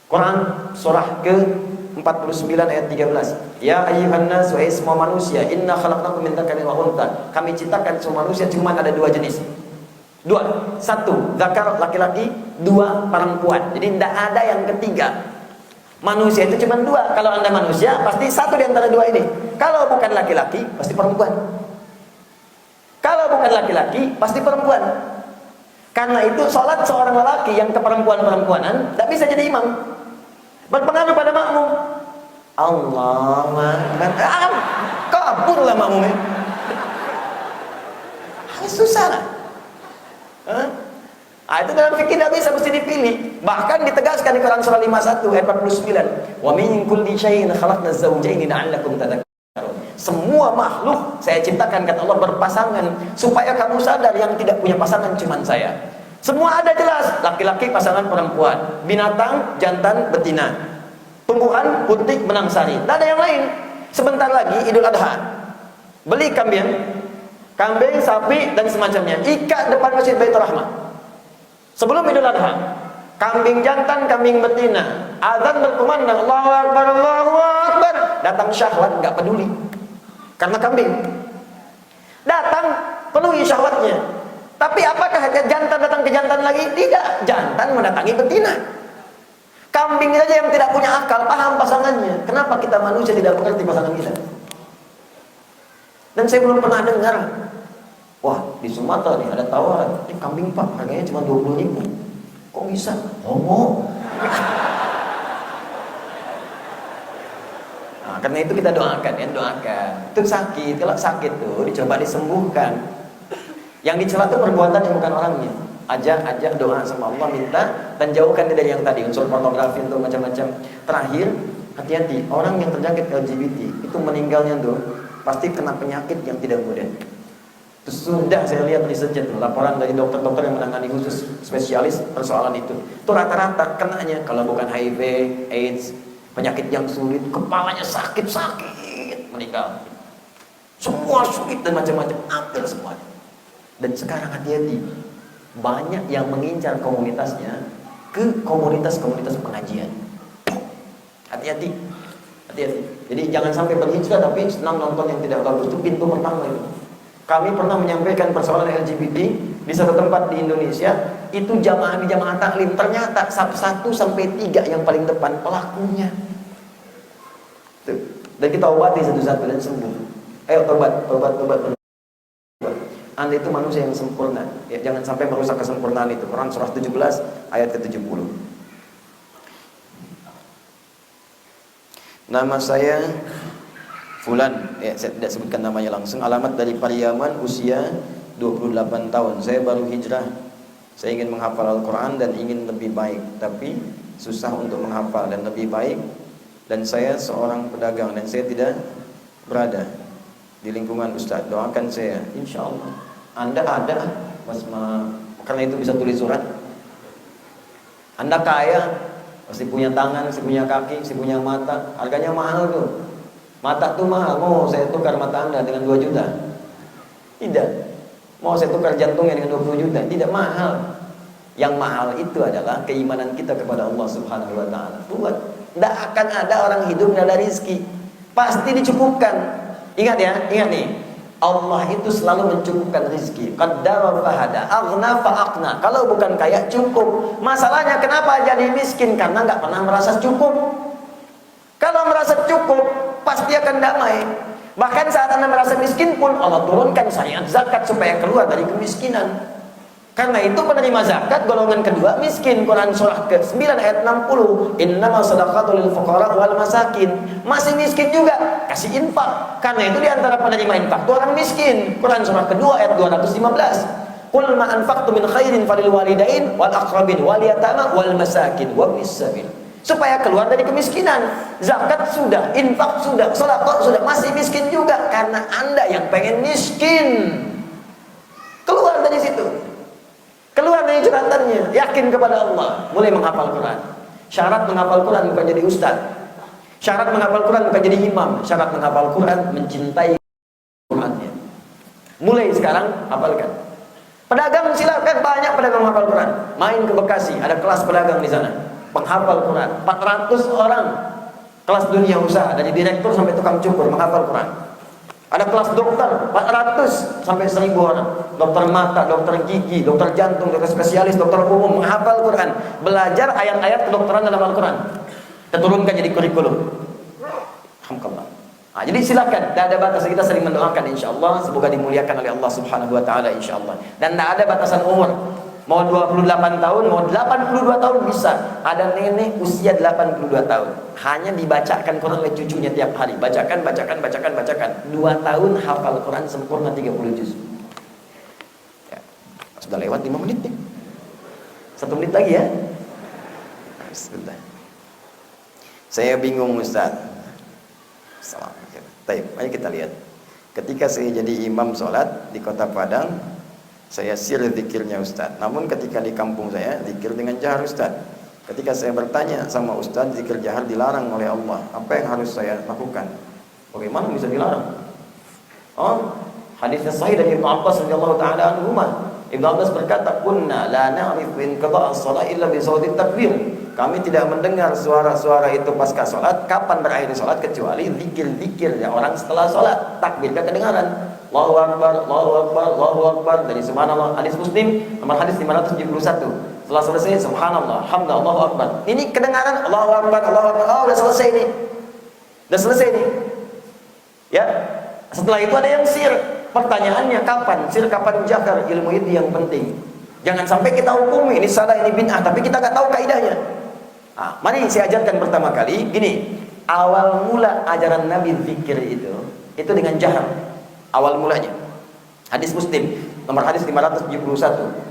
Quran surah ke-49 ayat 13. Ya ayyuhan nas, wahai semua manusia, inna khalaqnakum min dzakarin wa untha. Kami ciptakan semua manusia cuma ada dua jenis. Dua, satu zakar laki-laki, dua perempuan. Jadi tidak ada yang ketiga. Manusia itu cuma dua. Kalau Anda manusia, pasti satu di antara dua ini. Kalau bukan laki-laki, pasti perempuan. Kalau bukan laki-laki, pasti perempuan. Karena itu sholat seorang lelaki yang keperempuan-perempuanan tidak bisa jadi imam. Berpengaruh pada makmum. Allah kabur lah makmumnya. Susah lah. Itu dalam fikih tidak bisa, mesti dipilih. Bahkan ditegaskan di Quran surah 51 ayat 49. Wa min kulli syai'in khalaqna zawjayn la'allakum tadhakkarun. Semua makhluk saya ciptakan, kata Allah, berpasangan supaya kamu sadar yang tidak punya pasangan cuma saya. Semua ada jelas, laki-laki pasangan perempuan, binatang jantan betina, tumbuhan putih benang sari. Tidak ada yang lain. Sebentar lagi Idul Adha. Beli kambing, sapi dan semacamnya. Ikat depan Masjid Baitur Rahmah. Sebelum Idul Adha, kambing jantan, kambing betina, azan berkumandang, Allahu Akbar, Allahu Akbar. Datang syahwat, nggak peduli. Karena kambing datang penuhi syahwatnya. Tapi apakah jantan datang ke jantan lagi? Tidak, jantan mendatangi betina. Kambing saja yang tidak punya akal, paham pasangannya. Kenapa kita manusia tidak mengerti pasangan kita? Dan saya belum pernah dengar, wah di Sumatera nih ada tawaran, ini kambing pak harganya cuma 20.000. Kok bisa? Homo. Nah, karena itu kita doakan ya, doakan. Itu sakit, kalau sakit tuh dicoba disembuhkan. Yang dicela itu perbuatan yang bukan orangnya. Ajak doa sama Allah, minta dan jauhkan dia dari yang tadi unsur pornografi untuk macam-macam. Terakhir, hati-hati, orang yang terjangkit LGBT itu meninggalnya tuh pasti kena penyakit yang tidak mudah. Sudah saya lihat risetnya tuh, laporan dari dokter-dokter yang menangani khusus spesialis persoalan itu. Itu rata-rata kenanya kalau bukan HIV, AIDS, penyakit yang sulit, kepalanya sakit meninggal. Semua sulit dan macam-macam, hampir semuanya. Dan sekarang hati-hati, banyak yang mengincar komunitasnya ke komunitas-komunitas pengajian. Hati-hati. Jadi jangan sampai berhijrah tapi senang nonton yang tidak bagus. Itu pintu pertama itu. Kami pernah menyampaikan persoalan LGBT di satu tempat di Indonesia. Itu jamaah di jamaah taklim, ternyata 1 sampai 3 yang paling depan pelakunya. Tuh. Dan kita obati satu-satu dan sembuh. Ayo tobat. Anda itu manusia yang sempurna ya, jangan sampai merusak kesempurnaan itu. Quran surah 17 ayat ke-70. Nama saya Fulan, ya, saya tidak sebutkan namanya langsung. Alamat dari Pariaman, usia 28 tahun. Saya baru hijrah. Saya ingin menghafal Al-Quran dan ingin lebih baik, tapi susah untuk menghafal dan lebih baik. Dan saya seorang pedagang dan saya tidak berada di lingkungan Ustaz. Doakan saya, insya Allah. Anda ada, karena itu bisa tulis surat. Anda kaya, pasti punya tangan, pasti punya kaki, pasti punya mata. Harganya mahal tuh. Mata tuh mahal. Mau saya tukar mata Anda dengan 2 juta? Tidak. Mau saya tukar jantungnya dengan 20 juta? Tidak mahal. Yang mahal itu adalah keimanan kita kepada Allah Subhanahu wa taala. Buat. Tidak akan ada orang hidup tidak ada rizki. Pasti dicukupkan. Ingat ya, ingat nih. Allah itu selalu mencukupkan rizki. Qaddara fahada, aghna fa'aqna. Kalau bukan kaya cukup. Masalahnya kenapa jadi miskin? Karena nggak pernah merasa cukup. Kalau merasa cukup, pasti akan damai. Bahkan saat Anda merasa miskin pun Allah turunkan syariat zakat supaya keluar dari kemiskinan. Karena itu penerima zakat golongan kedua miskin. Quran surah ke-9 ayat 60. Innama shadaqatu lil fuqara wal masakin. Masih miskin juga, kasih infak. Karena itu di antara penerima infak itu orang miskin. Quran surah kedua ayat 215. Qul ma anfaqtum min khairin falil walidain wal aqrabin wal yatama wal masakin wabnis sabil. Supaya keluar dari kemiskinan. Zakat sudah, infak sudah, sedekah sudah, masih miskin juga karena Anda yang pengen miskin. Keluar dari situ. Keluar dari curhatannya, yakin kepada Allah, mulai menghafal Quran. Syarat menghafal Quran bukan jadi ustaz. Syarat menghafal Quran bukan jadi imam. Syarat menghafal Quran mencintai Qurannya. Mulai sekarang hafalkan. Pedagang silakan, banyak pedagang menghafal Quran. Main ke Bekasi, ada kelas pedagang di sana. Penghafal Quran, 400 orang. Kelas dunia usaha, dari direktur sampai tukang cukur menghafal Quran. Ada kelas dokter, 400 sampai 1000 orang. Dokter mata, dokter gigi, dokter jantung, dokter spesialis, dokter umum menghafal Quran. Belajar ayat-ayat kedokteran dalam Al-Quran. Keturunkan jadi kurikulum. Alhamdulillah. Nah, jadi silakan, tidak ada batas. Kita sering mendoakan insyaallah semoga dimuliakan oleh Allah Subhanahu wa taala insyaallah. Dan tidak ada batasan umur. Mau 28 tahun, mau 82 tahun bisa. Ada nenek usia 82 tahun. Hanya dibacakan Quran oleh cucunya tiap hari. Bacakan, bacakan, bacakan, bacakan. 2 tahun hafal Quran sempurna 30 juz. Ya. Sudah lewat 5 menit nih. 1 menit lagi ya. Bismillah. Saya bingung Ustaz. Assalamualaikum. Baik, mari kita lihat. Ketika saya jadi imam sholat di Kota Padang, saya sir zikirnya Ustaz. Namun ketika di kampung saya zikir dengan jahar Ustaz. Ketika saya bertanya sama Ustaz, zikir jahar dilarang oleh Allah. Apa yang harus saya lakukan? Bagaimana bisa dilarang? Oh, hadisnya sahih dari Ibnu Abbas radhiyallahu taala anhuma. Ibnu Abbas berkata, "Kunna la na'rifu in qada'a as-shalah illa bi sawti takbir." Kami tidak mendengar suara-suara itu pasca salat, kapan berakhir salat kecuali zikir-zikir yang orang setelah salat. Takbir kan kedengaran. Allahu Akbar, Allahu Akbar, Allahu Akbar. Dari subhanallah, hadis Muslim nomor hadis 571. Setelah selesai subhanallah, hamdalillah, Allahu Akbar. Ini kedengaran Allahu Akbar, Allahu Akbar. Oh, udah selesai nih. Udah selesai nih. Ya. Setelah itu ada yang sir. Pertanyaannya kapan? Sir kapan jahar? Ilmu itu yang penting. Jangan sampai kita hukumi ini salah, ini bid'ah, tapi kita nggak tahu kaidahnya. Nah, mari saya ajarkan pertama kali gini. Awal mula ajaran Nabi zikir itu dengan jahar. Awal mulanya. Hadis Muslim nomor hadis 571.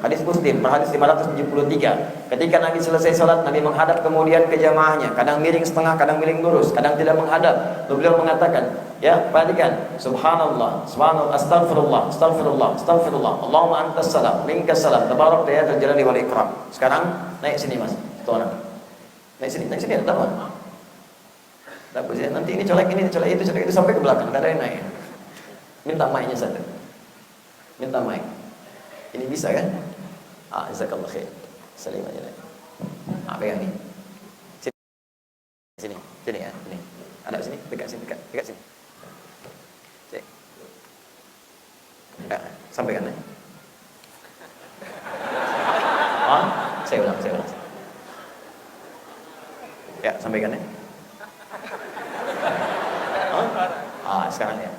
Hadis Muslim nomor hadis 573. Ketika Nabi selesai salat, Nabi menghadap kemudian ke jamaahnya. Kadang miring setengah, kadang miring lurus, kadang tidak menghadap. Lalu beliau mengatakan, ya, perhatikan. Subhanallah, subhanallah, astagfirullah, astagfirullah, astagfirullah. Allahumma antas salam, minkas salam, tabarak ya dzal jalali wal ikram. Sekarang naik sini Mas. Satu orang. Naik sini, ada apa? Bagus ya. Nanti ini colek itu sampai ke belakang, enggak ada yang naik. Minta mic-nya satu. Minta mic. Ini bisa kan? Ah, jazakallah khair. Salim aja. Pegang nih. Sini ya, sini. Ada sini, dekat sini. Cek. Ya, sampaikan ya. Saya ulang. Ya, sampaikan ya. Sekarang ya.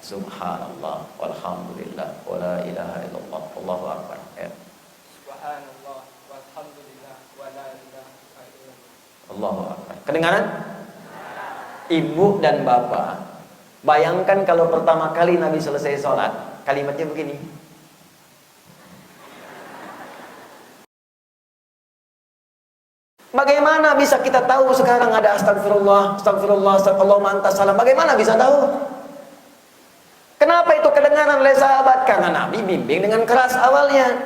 Subhanallah walhamdulillah wala ilaha illallah wallahu akbar. Ya. Subhanallah walhamdulillah wala ilaha illallah. Allahu akbar. Kedengaran? Ibu dan bapak, bayangkan kalau pertama kali Nabi selesai sholat, kalimatnya begini. Bagaimana bisa kita tahu sekarang ada astagfirullah, Allahumma antas salam? Bagaimana bisa tahu? Kenapa itu kedengaran oleh sahabat? Karena Nabi bimbing dengan keras awalnya.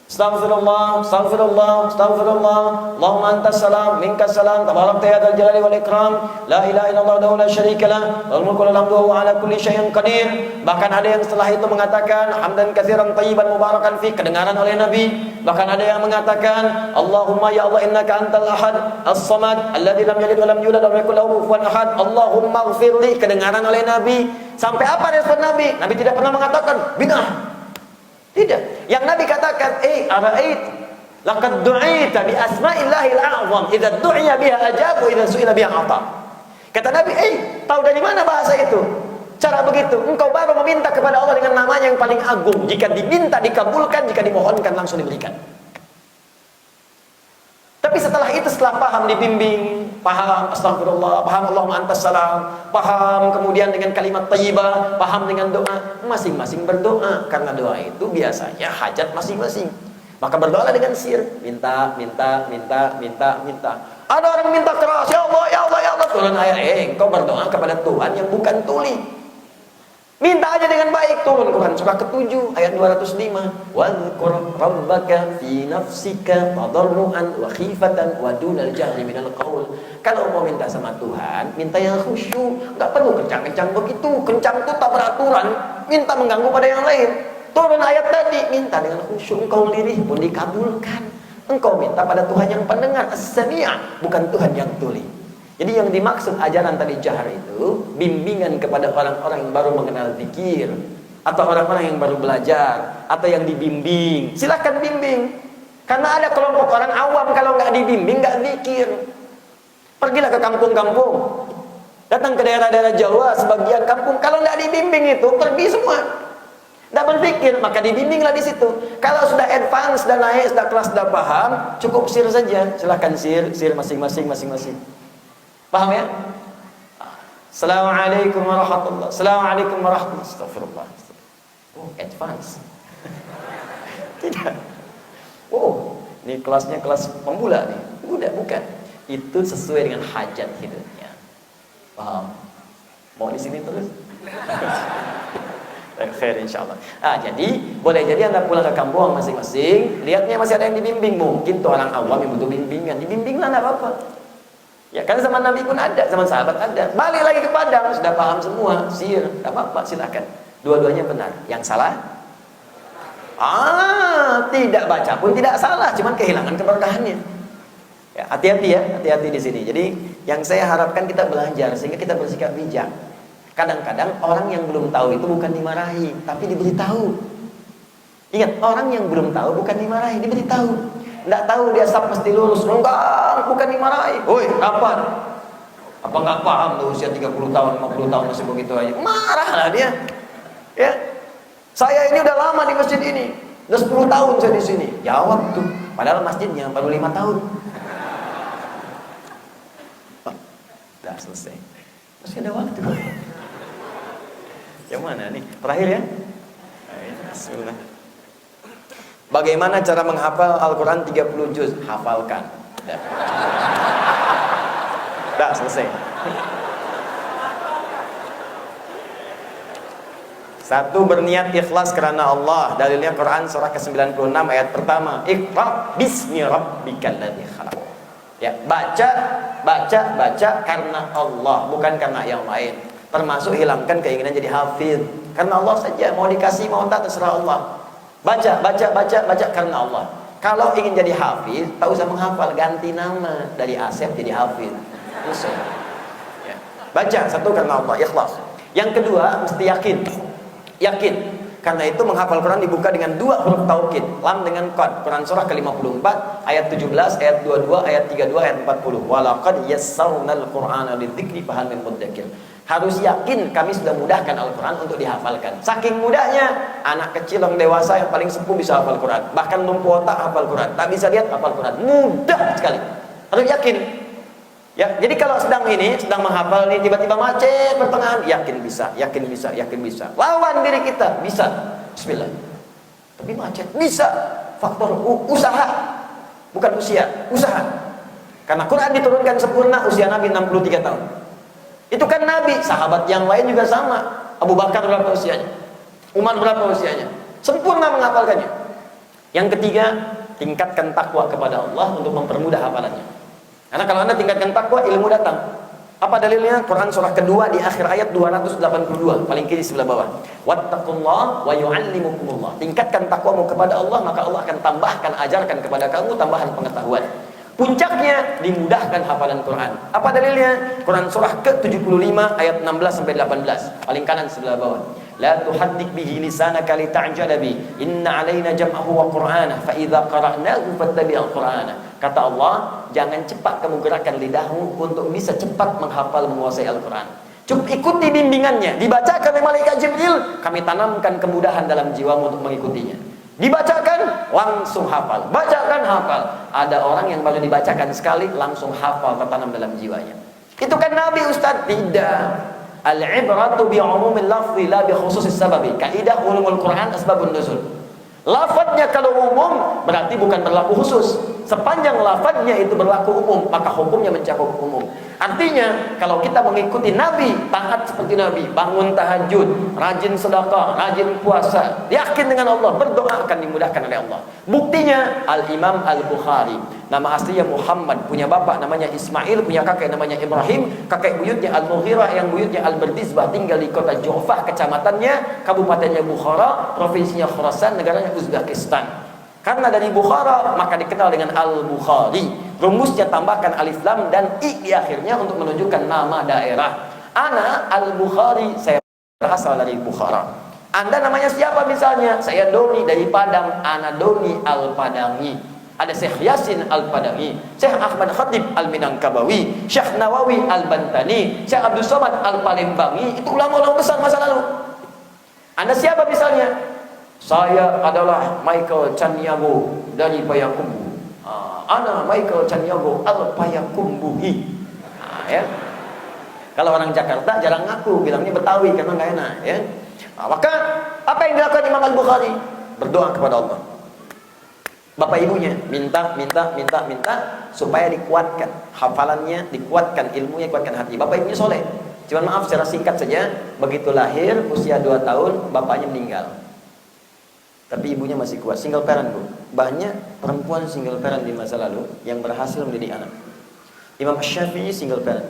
Astaghfirullah, astaghfirullah, astaghfirullah. Allahumma antas salam, minkas salam, tabarakta ya dzal jalali wal ikram. La ilaha illallah wa la syarika lah, lahul mulku wa lahul hamdu wa ala kulli syai'in qadir. Bahkan ada yang setelah itu mengatakan hamdan katsiran thayyiban mubarakan fi, kedengaran oleh Nabi. Bahkan ada yang mengatakan Allahumma ya Allah innaka antal ahad as-samad alladzi lam yalid wa lam yulad wa lam yakul lahu kufuwan ahad. Allahumma ighfirli, kedengaran oleh Nabi. Sampai apa respon Nabi? Nabi tidak pernah mengatakan bid'ah. Tidak. Yang Nabi katakan, ara'ait laqad du'ita bi asma'illahil a'zam, idza du'iya biha ajab wa idza su'ila biha ata. Kata Nabi, tahu dari mana bahasa itu? Cara begitu, engkau baru meminta kepada Allah dengan namanya yang paling agung. Jika diminta dikabulkan, jika dimohonkan langsung diberikan. Tapi setelah itu, setelah paham, dibimbing, paham astagfirullah, paham Allahumma antas salam, paham kemudian dengan kalimat thayyibah, paham dengan doa, masing-masing berdoa. Karena doa itu biasanya hajat masing-masing. Maka berdoa dengan sir, minta. Ada orang minta keras, ya Allah, ya Allah, ya Allah, turun ayat, engkau berdoa kepada Tuhan yang bukan tuli. Minta aja dengan baik, turun Quran surah ke-7 ayat 205. Wadhkur rabbaka fi nafsika tadarruan wa khifatan wa dunal jahri minal qaul. Kalau mau minta sama Tuhan, minta yang khusyuk, enggak perlu kencang-kencang begitu. Kencang itu tak beraturan, minta mengganggu pada yang lain. Turun ayat tadi, minta dengan khusyuk, engkau lirih pun dikabulkan. Engkau minta pada Tuhan yang pendengar, as-sami', bukan Tuhan yang tuli. Jadi yang dimaksud ajaran tadi jahar itu bimbingan kepada orang-orang yang baru mengenal zikir, atau orang-orang yang baru belajar, atau yang dibimbing. Silakan bimbing. Karena ada kelompok orang awam kalau nggak dibimbing nggak zikir. Pergilah ke kampung-kampung, datang ke daerah-daerah Jawa, sebagian kampung kalau nggak dibimbing itu pergi semua. Nggak berpikir, maka dibimbinglah di situ. Kalau sudah advance, sudah naik, sudah kelas, sudah paham, cukup sir saja. Silakan sir masing-masing. Paham ya? Assalamualaikum warahmatullahi wabarakatuh. Assalamualaikum warahmatullahi wabarakatuh. Astagfirullah. Oh, advance. Tidak. Oh, ini kelasnya kelas pemula nih. Bukan. Itu sesuai dengan hajat hidupnya. Paham? Mau di sini terus? Khair insyaallah. Jadi boleh jadi Anda pulang ke kampung masing-masing, lihatnya masih ada yang dibimbing. Mungkin tuh orang awam yang butuh bimbingan, dibimbinglah, enggak apa-apa. Ya kan zaman Nabi pun ada, zaman sahabat ada. Balik lagi ke Padang, sudah paham semua, sir, enggak apa-apa, silakan. Dua-duanya benar. Yang salah? Tidak baca pun tidak salah, cuman kehilangan keberkahannya. Ya, hati-hati di sini. Jadi yang saya harapkan kita belajar sehingga kita bersikap bijak. Kadang-kadang orang yang belum tahu itu bukan dimarahi, tapi diberitahu. Ingat, orang yang belum tahu bukan dimarahi, diberitahu. Nggak tahu dia sab mesti lurus, enggak, bukan dimarahi. Woi, kapan? Apa nggak paham tuh usia 30 tahun, 50 tahun masih begitu aja? Marahlah dia. Ya. Saya ini udah lama di masjid ini. Udah 10 tahun saya di sini. Jawab tuh. Padahal masjidnya baru 5 tahun. Udah selesai. Masih ada waktu. Yang mana nih? Terakhir ya? Bismillah. Bagaimana cara menghafal Al-Quran 30 juz? Hafalkan. Dah selesai. Satu, berniat ikhlas karena Allah. Dalilnya Quran surah ke-96 ayat pertama. Iqra bismi rabbikal ladzi khalaq. Ya, baca karena Allah, bukan karena yang lain. Termasuk hilangkan keinginan jadi hafid. Karena Allah saja, mau dikasih mau tak terserah Allah. Baca karena Allah. Kalau ingin jadi hafiz, tak usah menghafal, ganti nama dari Asep jadi hafiz. Ya. Baca satu karena Allah, ikhlas. Yang kedua, mesti yakin. Karena itu menghafal Quran dibuka dengan 2 huruf taukid, lam dengan qad. Quran surah ke-54 ayat 17, ayat 22, ayat 32, ayat 40. Walaqad yassarnal Qur'ana lidzikri fahal min mudzakir. Harus yakin kami sudah mudahkan Al-Quran untuk dihafalkan. Saking mudahnya, anak kecil yang dewasa yang paling sepuh bisa hafal Quran. Bahkan lumpuh otak hafal Quran, tak bisa lihat hafal Quran. Mudah sekali. Harus yakin. Ya, jadi kalau sedang menghafal ini tiba-tiba macet pertengahan, yakin bisa. Lawan diri kita, bisa. Bismillah. Tapi macet, bisa. Faktor usaha, bukan usia, usaha. Karena Quran diturunkan sempurna usia Nabi 63 tahun. Itu kan Nabi, sahabat yang lain juga sama. Abu Bakar berapa usianya? Umar berapa usianya? Sempurna menghafalkannya. Yang ketiga, tingkatkan takwa kepada Allah untuk mempermudah hafalannya. Karena kalau Anda tingkatkan takwa, ilmu datang. Apa dalilnya? Quran surah kedua di akhir ayat 282, paling kiri sebelah bawah. Wattaqullah wa yu'allimukumullah. Tingkatkan takwamu kepada Allah, maka Allah akan tambahkan, ajarkan kepada kamu tambahan pengetahuan. Puncaknya dimudahkan hafalan Quran. Apa dalilnya? Quran surah ke-75 ayat 16 sampai 18, paling kanan sebelah bawah. La tuhaddik bihi lisanaka lita'jala bi. Inna 'alaina jam'ahu wa Qur'ana fa idza qara'nahu fattabi'al Qur'ana. Kata Allah, jangan cepat kamu gerakkan lidahmu untuk bisa cepat menghafal menguasai Al-Qur'an. Cukup ikuti bimbingannya, dibacakan oleh malaikat Jibril, kami tanamkan kemudahan dalam jiwamu untuk mengikutinya. Dibacakan, langsung hafal. Bacakan, hafal. Ada orang yang baru dibacakan sekali, langsung hafal, tertanam dalam jiwanya. Itu kan Nabi, Ustaz? Tidak. Al-ibratu bi'umumil lafzi la bi khususis sababi. Kaidah ulumul Quran asbabun nuzul. Lafadznya kalau umum berarti bukan berlaku khusus. Sepanjang lafadznya itu berlaku umum, maka hukumnya mencakup umum. Artinya, kalau kita mengikuti Nabi, taat seperti Nabi, bangun tahajud, rajin sedekah, rajin puasa, yakin dengan Allah, berdoa akan dimudahkan oleh Allah. Buktinya Al-Imam Al-Bukhari, nama aslinya Muhammad, punya bapak namanya Ismail, punya kakek namanya Ibrahim, kakek buyutnya Al-Mughirah, yang buyutnya Al-Bardizbah, tinggal di kota Jufah, kecamatannya, kabupatennya Bukhara, provinsinya Khurasan, negaranya Uzbekistan. Karena dari Bukhara, maka dikenal dengan Al-Bukhari. Rumusnya tambahkan alif lam dan i di akhirnya untuk menunjukkan nama daerah. Ana Al-Bukhari, saya berasal dari Bukhara. Anda namanya siapa misalnya? Saya Doni dari Padang, ana Doni Al-Padangi. Ada Syekh Yasin Al-Padangi, Syekh Ahmad Khatib Al-Minangkabawi, Syekh Nawawi Al-Bantani, Syekh Abdul Somad Al-Palembang. Itu ulama-ulama besar masa lalu. Anda siapa misalnya? Saya adalah Michael Chaniago dari Payakumbuh. Ana Michael Chaniago Al-Payakumbuhi. Ya. Kalau orang Jakarta jarang ngaku, bilangnya Betawi karena nggak enak. Ya. Maka apa yang dilakukan Imam Al-Bukhari? Berdoa kepada Allah. Bapak ibunya minta supaya dikuatkan hafalannya, dikuatkan ilmunya, dikuatkan hati. Bapak ibunya soleh. Cuman maaf secara singkat saja, begitu lahir usia 2 tahun bapaknya meninggal. Tapi ibunya masih kuat, single parent bu. Banyak perempuan single parent di masa lalu yang berhasil mendidik anak. Imam Syafi'i single parent,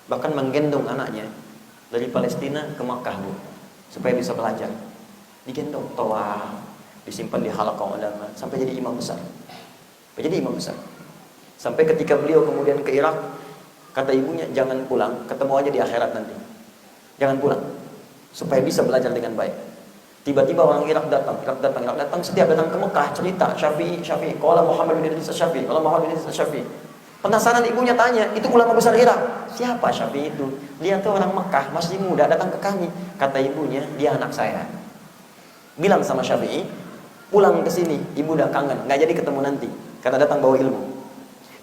bahkan menggendong anaknya dari Palestina ke Makkah bu, supaya bisa belajar. Digendong, tawaf, disimpan di halaqah ulama sampai jadi imam besar. Jadi imam besar. Sampai ketika beliau kemudian ke Irak, kata ibunya, jangan pulang, ketemu aja di akhirat nanti. Jangan pulang, supaya bisa belajar dengan baik. Tiba-tiba orang Irak datang, setiap datang ke Mekah cerita Syafi'i, qala Muhammad bin Idris Syafi'i, qala Muhammad bin Idris Syafi'i. Penasaran ibunya tanya, itu ulama besar Irak. Siapa Syafi'i itu? Dia tuh orang Mekah, masih muda, datang ke kami. Kata ibunya, dia anak saya. Bilang sama Syafi'i, pulang ke sini, ibu udah kangen, nggak jadi ketemu nanti, karena datang bawa ilmu.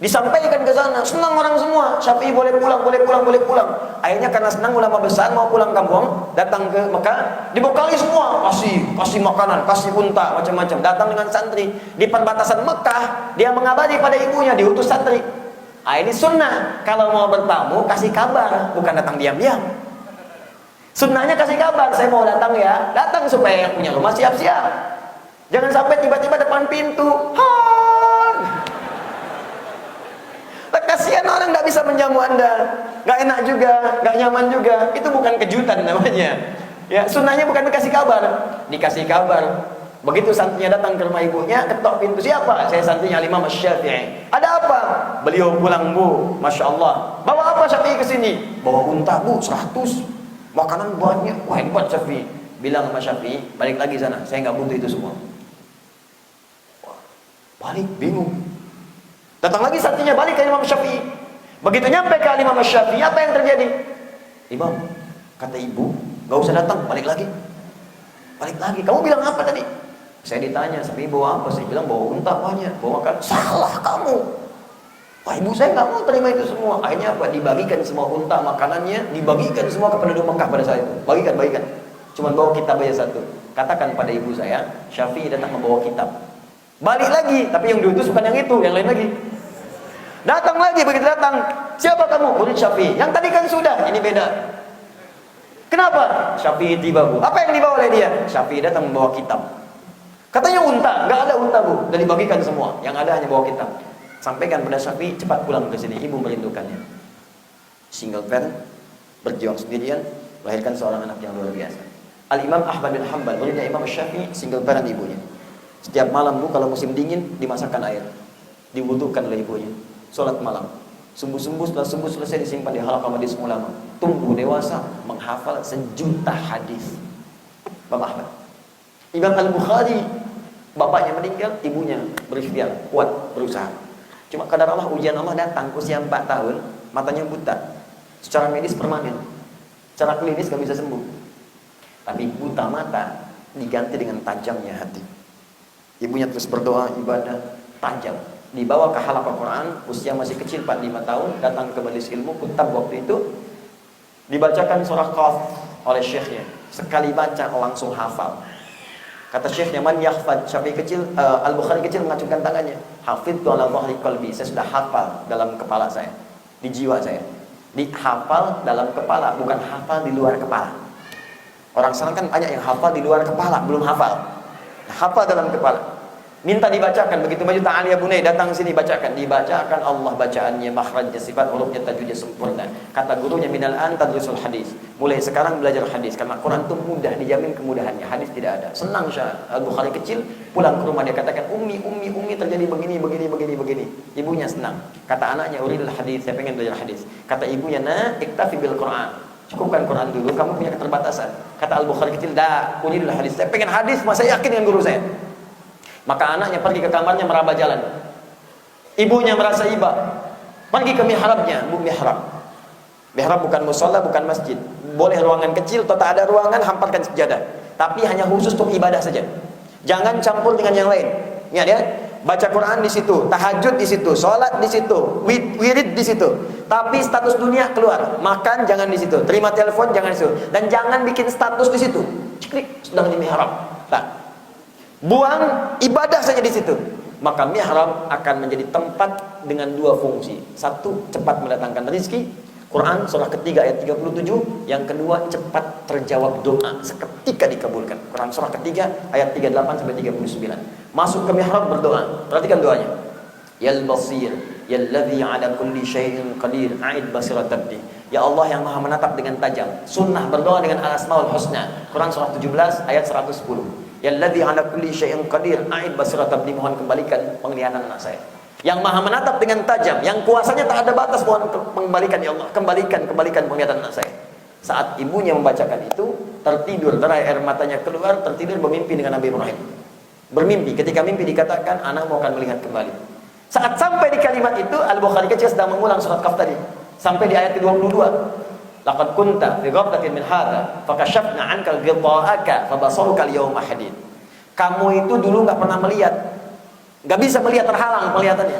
Disampaikan ke sana, senang orang semua. Syafi'i boleh pulang. Akhirnya karena senang ulama besar mau pulang kampung, datang ke Mekah, dibekali semua, kasih makanan, kasih unta, macam-macam. Datang dengan santri di perbatasan Mekah, dia mengabari pada ibunya, diutus santri. Ini sunnah, kalau mau bertamu kasih kabar, bukan datang diam-diam. Sunnahnya kasih kabar, saya mau datang ya, datang supaya yang punya rumah siap-siap. Jangan sampai tiba-tiba depan pintu, kasihan orang nggak bisa menjamu Anda, nggak enak juga, nggak nyaman juga. Itu bukan kejutan namanya. Ya, sunnahnya bukan dikasih kabar, dikasih kabar. Begitu santrinya datang ke rumah ibunya, ketok pintu, siapa? Saya santrinya Imam Syafi'i. Ada apa? Beliau pulang bu, masya Allah. Bawa apa Syafi'i ke sini? Bawa unta bu, 100. Makanan banyak, wah hebat Syafi'i. Bilang sama Syafi'i, balik lagi sana, saya nggak butuh itu semua. Wah, balik bingung. Datang lagi santrinya balik ke Imam Syafi'i. Begitu nyampe ke Imam Syafi'i, apa yang terjadi? Imam, kata ibu, gak usah datang, balik lagi. Kamu bilang apa tadi? Saya ditanya, Syafi'i bawa apa? Saya bilang bawa unta banyak, bawa makan. Salah kamu. Wah ibu saya gak mau terima itu semua. Akhirnya apa? Dibagikan semua unta makanannya, dibagikan semua ke penduduk Mekah pada saat itu. Bagikan. Cuman bawa kitab aja 1. Katakan pada ibu saya, Syafi'i datang membawa kitab. Balik lagi, tapi yang diutus bukan yang itu, yang lain lagi. Datang lagi, begitu datang, siapa kamu? Murid Syafi'i. Yang tadi kan sudah, ini beda. Kenapa? Syafi'i tiba bu. Apa yang dibawa oleh dia? Syafi'i datang membawa kitab. Katanya unta, nggak ada unta bu, dan dibagikan semua. Yang ada hanya bawa kitab. Sampaikan pada Syafi'i, cepat pulang ke sini, ibu merindukannya. Single parent, berjuang sendirian, melahirkan seorang anak yang luar biasa. Al-Imam Ahmad bin Hanbal, muridnya Imam Syafi'i, single parent ibunya. Setiap malam bu, kalau musim dingin, dimasakkan air, diwudukan oleh ibunya. Sholat malam, setelah subuh selesai disimpan di halaqah majelis ulama. Tumbuh dewasa, menghafal 1.000.000 hadis. Bapak Ahmad. Imam Al-Bukhari, bapaknya meninggal, ibunya berikhtiar, kuat, berusaha. Cuma kadar Allah, ujian Allah datang, usia 4 tahun, matanya buta. Secara medis permanen, secara klinis gak bisa sembuh. Tapi buta mata diganti dengan tajamnya hati. Ibunya terus berdoa, ibadah, tajam. Dibawa ke halaqah Quran, usia masih kecil, 4-5 tahun, datang ke majelis ilmu, kutab waktu itu. Dibacakan surah Qaf oleh syekhnya. Sekali baca langsung hafal. Kata syekhnya, man yahfad, Syafi'i kecil, Al-Bukhari kecil mengacungkan tangannya. Hafidtu ala dhahri qalbi, saya sudah hafal dalam kepala saya, di jiwa saya. Dihafal dalam kepala, bukan hafal di luar kepala. Orang sekarang kan banyak yang hafal di luar kepala, belum hafal. Nah, hafal dalam kepala. Minta dibacakan, begitu maju ta'aliyah bunai, datang sini bacakan. Dibacakan Allah bacaannya, makhrajnya, sifat hurufnya, tajwidnya sempurna. Kata gurunya, minal an tadrusul hadis. Mulai sekarang belajar hadis, karena Quran itu mudah, dijamin kemudahannya. Hadis tidak ada. Senang Al-Bukhari kecil, pulang ke rumah dia katakan, Ummi terjadi begini. Ibunya senang. Kata anaknya, uridul hadis, saya pengen belajar hadis. Kata ibunya, nah, iktafi bil Quran. Cukupkan Quran dulu, kamu punya keterbatasan. Kata Al-Bukhari kecil, dah, uridul hadis. Saya pengen hadis, mas saya yakin dengan guru saya. Maka anaknya pergi ke kamarnya meraba jalan. Ibunya merasa iba, pergi ke mihrabnya, bu mihrab. Mihrab bukan musola, bukan masjid. Boleh ruangan kecil atau tak ada ruangan, hamparkan sejadah. Tapi hanya khusus untuk ibadah saja. Jangan campur dengan yang lain. Ingat ya, baca Quran di situ, tahajud di situ, sholat di situ, wirid di situ. Tapi status dunia keluar. Makan jangan di situ, terima telepon jangan di situ, dan jangan bikin status di situ. Ciklik sedang di mihrab. Nah, buang ibadah saja di situ. Maka mihrab akan menjadi tempat dengan 2 fungsi. Satu, cepat mendatangkan rezeki. Quran surah ketiga ayat 37. Yang kedua, cepat terjawab doa seketika dikabulkan. Quran surah ketiga ayat 38 sampai 39. Masuk ke mihrab berdoa. Perhatikan doanya. Yal basir, yalladzi ala kulli syai'in qadir, a'id basirat abdi. Ya Allah yang Maha menatap dengan tajam. Sunnah berdoa dengan al-asmaul husna. Quran surah 17 ayat 110. Yalladzi ala kulli syai'in qadir, a'id basirat abdi, mohon kembalikan penglihatan anak saya. Yang Maha menatap dengan tajam, yang kuasanya tak ada batas, mohon kembalikan ya Allah, kembalikan penglihatan anak saya. Saat ibunya membacakan itu, tertidur, derai air matanya keluar, tertidur bermimpi dengan Nabi Ibrahim. Bermimpi, ketika mimpi dikatakan anakmu akan melihat kembali. Saat sampai di kalimat itu, Al-Bukhari kecil sedang mengulang surat Qaf tadi, sampai di ayat ke-22. Laqad kunta fi ghaflatin min hadza fakashafna 'anka ghita'aka fabasaruka al-yawma hadid. Kamu itu dulu enggak pernah melihat, enggak bisa melihat, terhalang penglihatannya.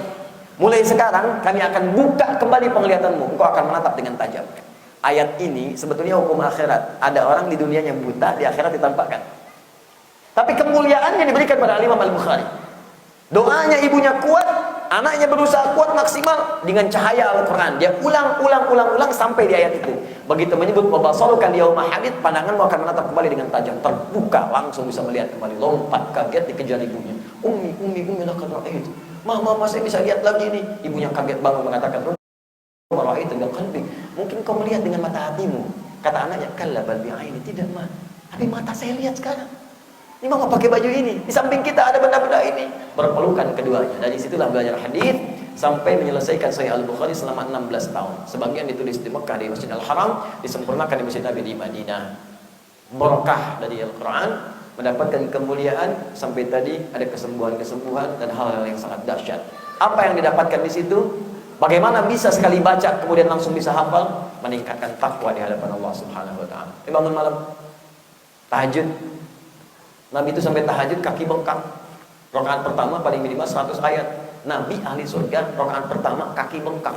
Mulai sekarang kami akan buka kembali penglihatanmu, engkau akan menatap dengan tajam. Ayat ini sebetulnya hukum akhirat. Ada orang di dunia yang buta, di akhirat ditampakkan. Tapi kemuliaannya diberikan pada Imam Al-Bukhari. Doanya ibunya kuat, anaknya berusaha kuat maksimal dengan cahaya Al-Quran. Dia ulang sampai di ayat itu. Begitu menyebut wabasaruka al-yawma hadid, pandanganmu akan menatap kembali dengan tajam, terbuka, langsung bisa melihat kembali. Lompat kaget dikejar ibunya. Ummi laqad ra'aitu. Mama, saya bisa lihat lagi nih. Ibunya kaget bangun mengatakan, ra'aitu bil qalbi. Mungkin kau melihat dengan mata hatimu. Kata anaknya, kalla bal bi'aini. Tidak, Ma. Tapi mata saya lihat sekarang. Ini mama pakai baju ini, di samping kita ada benda-benda ini. Berpelukan keduanya. Dari situlah belajar hadis sampai menyelesaikan Sahih Al-Bukhari selama 16 tahun. Sebagian ditulis di Mekah di Masjid Al-Haram, disempurnakan di Masjid Nabi di Madinah. Berkah dari Al-Quran, mendapatkan kemuliaan sampai tadi ada kesembuhan dan hal-hal yang sangat dahsyat. Apa yang didapatkan di situ? Bagaimana bisa sekali baca kemudian langsung bisa hafal? Meningkatkan takwa di hadapan Allah Subhanahu wa taala. Bangun malam, tahajud. Nabi itu sampai tahajud kaki bengkak. Rakaat pertama paling minimal 100 ayat. Nabi ahli surga, rakaat pertama kaki bengkak.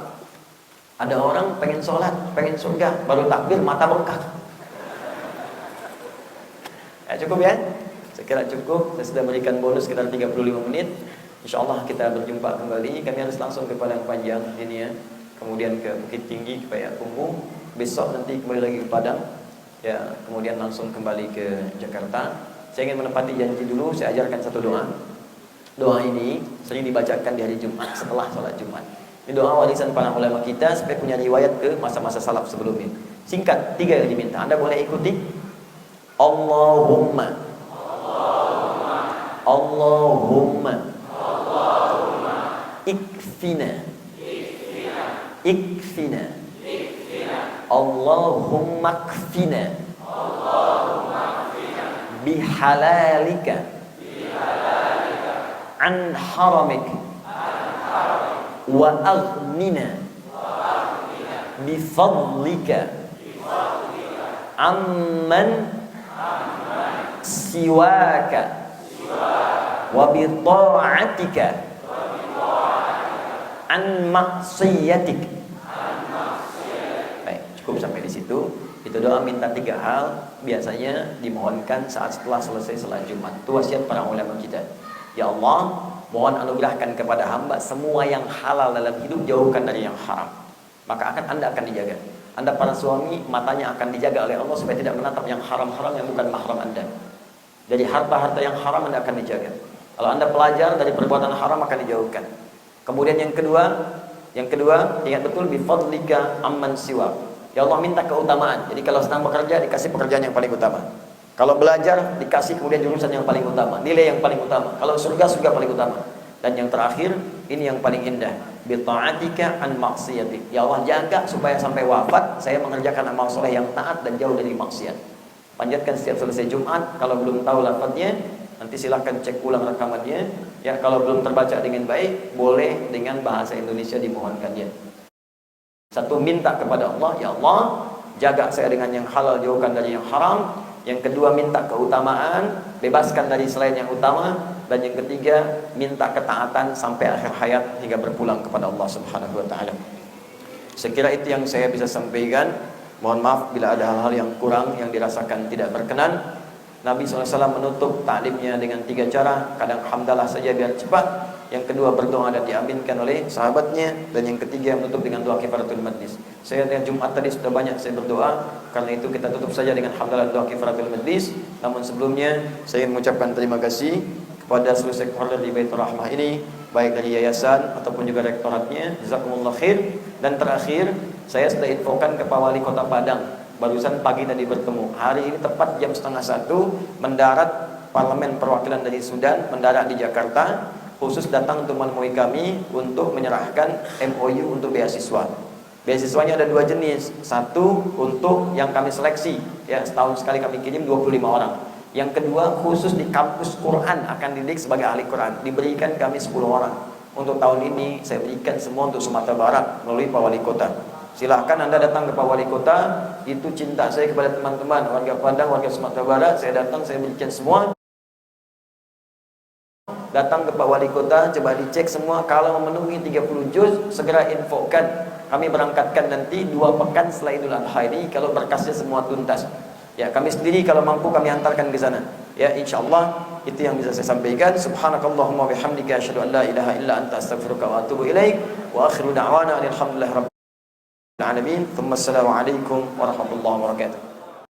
Ada orang pengen sholat, pengen surga, baru takbir mata bengkak. Ya, cukup ya? Saya kira cukup. Saya sudah berikan bonus sekitar 35 menit. InsyaAllah kita berjumpa kembali. Kami harus langsung ke Padang Panjang ini ya. Kemudian ke Bukit Tinggi, ke Payakumbuh. Besok nanti kembali lagi ke Padang. Ya, kemudian langsung kembali ke Jakarta. saya ingin menepati janji dulu, saya ajarkan satu doa. Doa ini sering dibacakan di hari Jumat setelah sholat Jumat. Ini doa warisan para ulama kita sampai punya riwayat ke masa-masa salaf sebelumnya. Singkat, 3 yang diminta. Anda boleh ikuti. Allahumma Allahumma ikfina ikfina Allahumma kfina bihalalika an haramik wa aghnina bifadlika amman siwaka wa bi ta'atika an maksiatik. Baik, cukup sampai di situ. Itu doa minta 3 hal, biasanya dimohonkan saat setelah selesai salat Jumat. Itu wasiat para ulama kita. Ya Allah, mohon anugerahkan kepada hamba semua yang halal dalam hidup, jauhkan dari yang haram. Maka Anda akan dijaga. Anda para suami, matanya akan dijaga oleh Allah supaya tidak menatap yang haram-haram yang bukan mahram Anda. Dari harta-harta yang haram Anda akan dijaga. Kalau Anda pelajar, dari perbuatan haram akan dijauhkan. Kemudian yang kedua, ingat betul, bifadlika amman siwa. Ya Allah, minta keutamaan. Jadi kalau sedang bekerja, dikasih pekerjaan yang paling utama. Kalau belajar, dikasih kemudian jurusan yang paling utama, nilai yang paling utama. Kalau surga paling utama. Dan yang terakhir, ini yang paling indah, bi ta'atika an maksiatik. Ya Allah, jaga supaya sampai wafat saya mengerjakan amal soleh yang taat dan jauh dari maksiat. Panjatkan setiap selesai Jumat. Kalau belum tahu lafadznya, nanti silahkan cek ulang rekamannya. Ya, kalau belum terbaca dengan baik, boleh dengan bahasa Indonesia dimohonkannya. Satu, minta kepada Allah, ya Allah, jaga saya dengan yang halal, jauhkan dari yang haram. Yang kedua, minta keutamaan, bebaskan dari selain yang utama. Dan yang ketiga, minta ketaatan sampai akhir hayat hingga berpulang kepada Allah Subhanahu wa taala. Sekira itu yang saya bisa sampaikan. Mohon maaf bila ada hal-hal yang kurang yang dirasakan tidak berkenan. Nabi SAW menutup taklimnya dengan 3 cara. Kadang hamdalah saja biar cepat. Yang kedua, berdoa dan diaminkan oleh sahabatnya. Dan yang ketiga, menutup dengan doa kifaratul majlis. Saya dengan Jumat tadi sudah banyak saya berdoa. Karena itu kita tutup saja dengan hamdalah doa kifaratul majlis. Namun sebelumnya saya mengucapkan terima kasih kepada seluruh stakeholder di Baitur Rahmah ini, baik dari yayasan ataupun juga rektoratnya. Jazakumullah khair. Dan terakhir, saya sudah infokan ke Pak Wali Kota Padang. Barusan pagi tadi bertemu. Hari ini tepat jam 12:30 mendarat Parlemen Perwakilan dari Sudan, mendarat di Jakarta, khusus datang untuk menemui kami untuk menyerahkan MOU untuk beasiswa. Beasiswanya ada 2 jenis. Satu untuk yang kami seleksi, ya setahun sekali kami kirim 25 orang. Yang kedua, khusus di kampus Quran akan didik sebagai ahli Quran, diberikan kami 10 orang. Untuk tahun ini saya berikan semua untuk Sumatera Barat melalui Pak Wali Kota. Silahkan Anda datang ke Pak Wali Kota. Itu cinta saya kepada teman-teman warga Padang, warga Sumatera Barat. Saya datang, saya berikan semua. Datang ke Pak Wali Kota, coba dicek semua. Kalau memenuhi 30 juz, segera infokan. Kami berangkatkan nanti 2 pekan setelah Idul Adha ini, kalau berkasnya semua tuntas. Ya, kami sendiri kalau mampu kami hantarkan ke sana. Ya, insyaallah itu yang bisa saya sampaikan. Subhanakallahumma bihamdika asyhadu an la ilaha illa anta astaghfiruka wa atubu ilaik. Wa akhiru da'wana alhamdulillahi rabbil alamin. Assalamualaikum warahmatullahi wabarakatuh.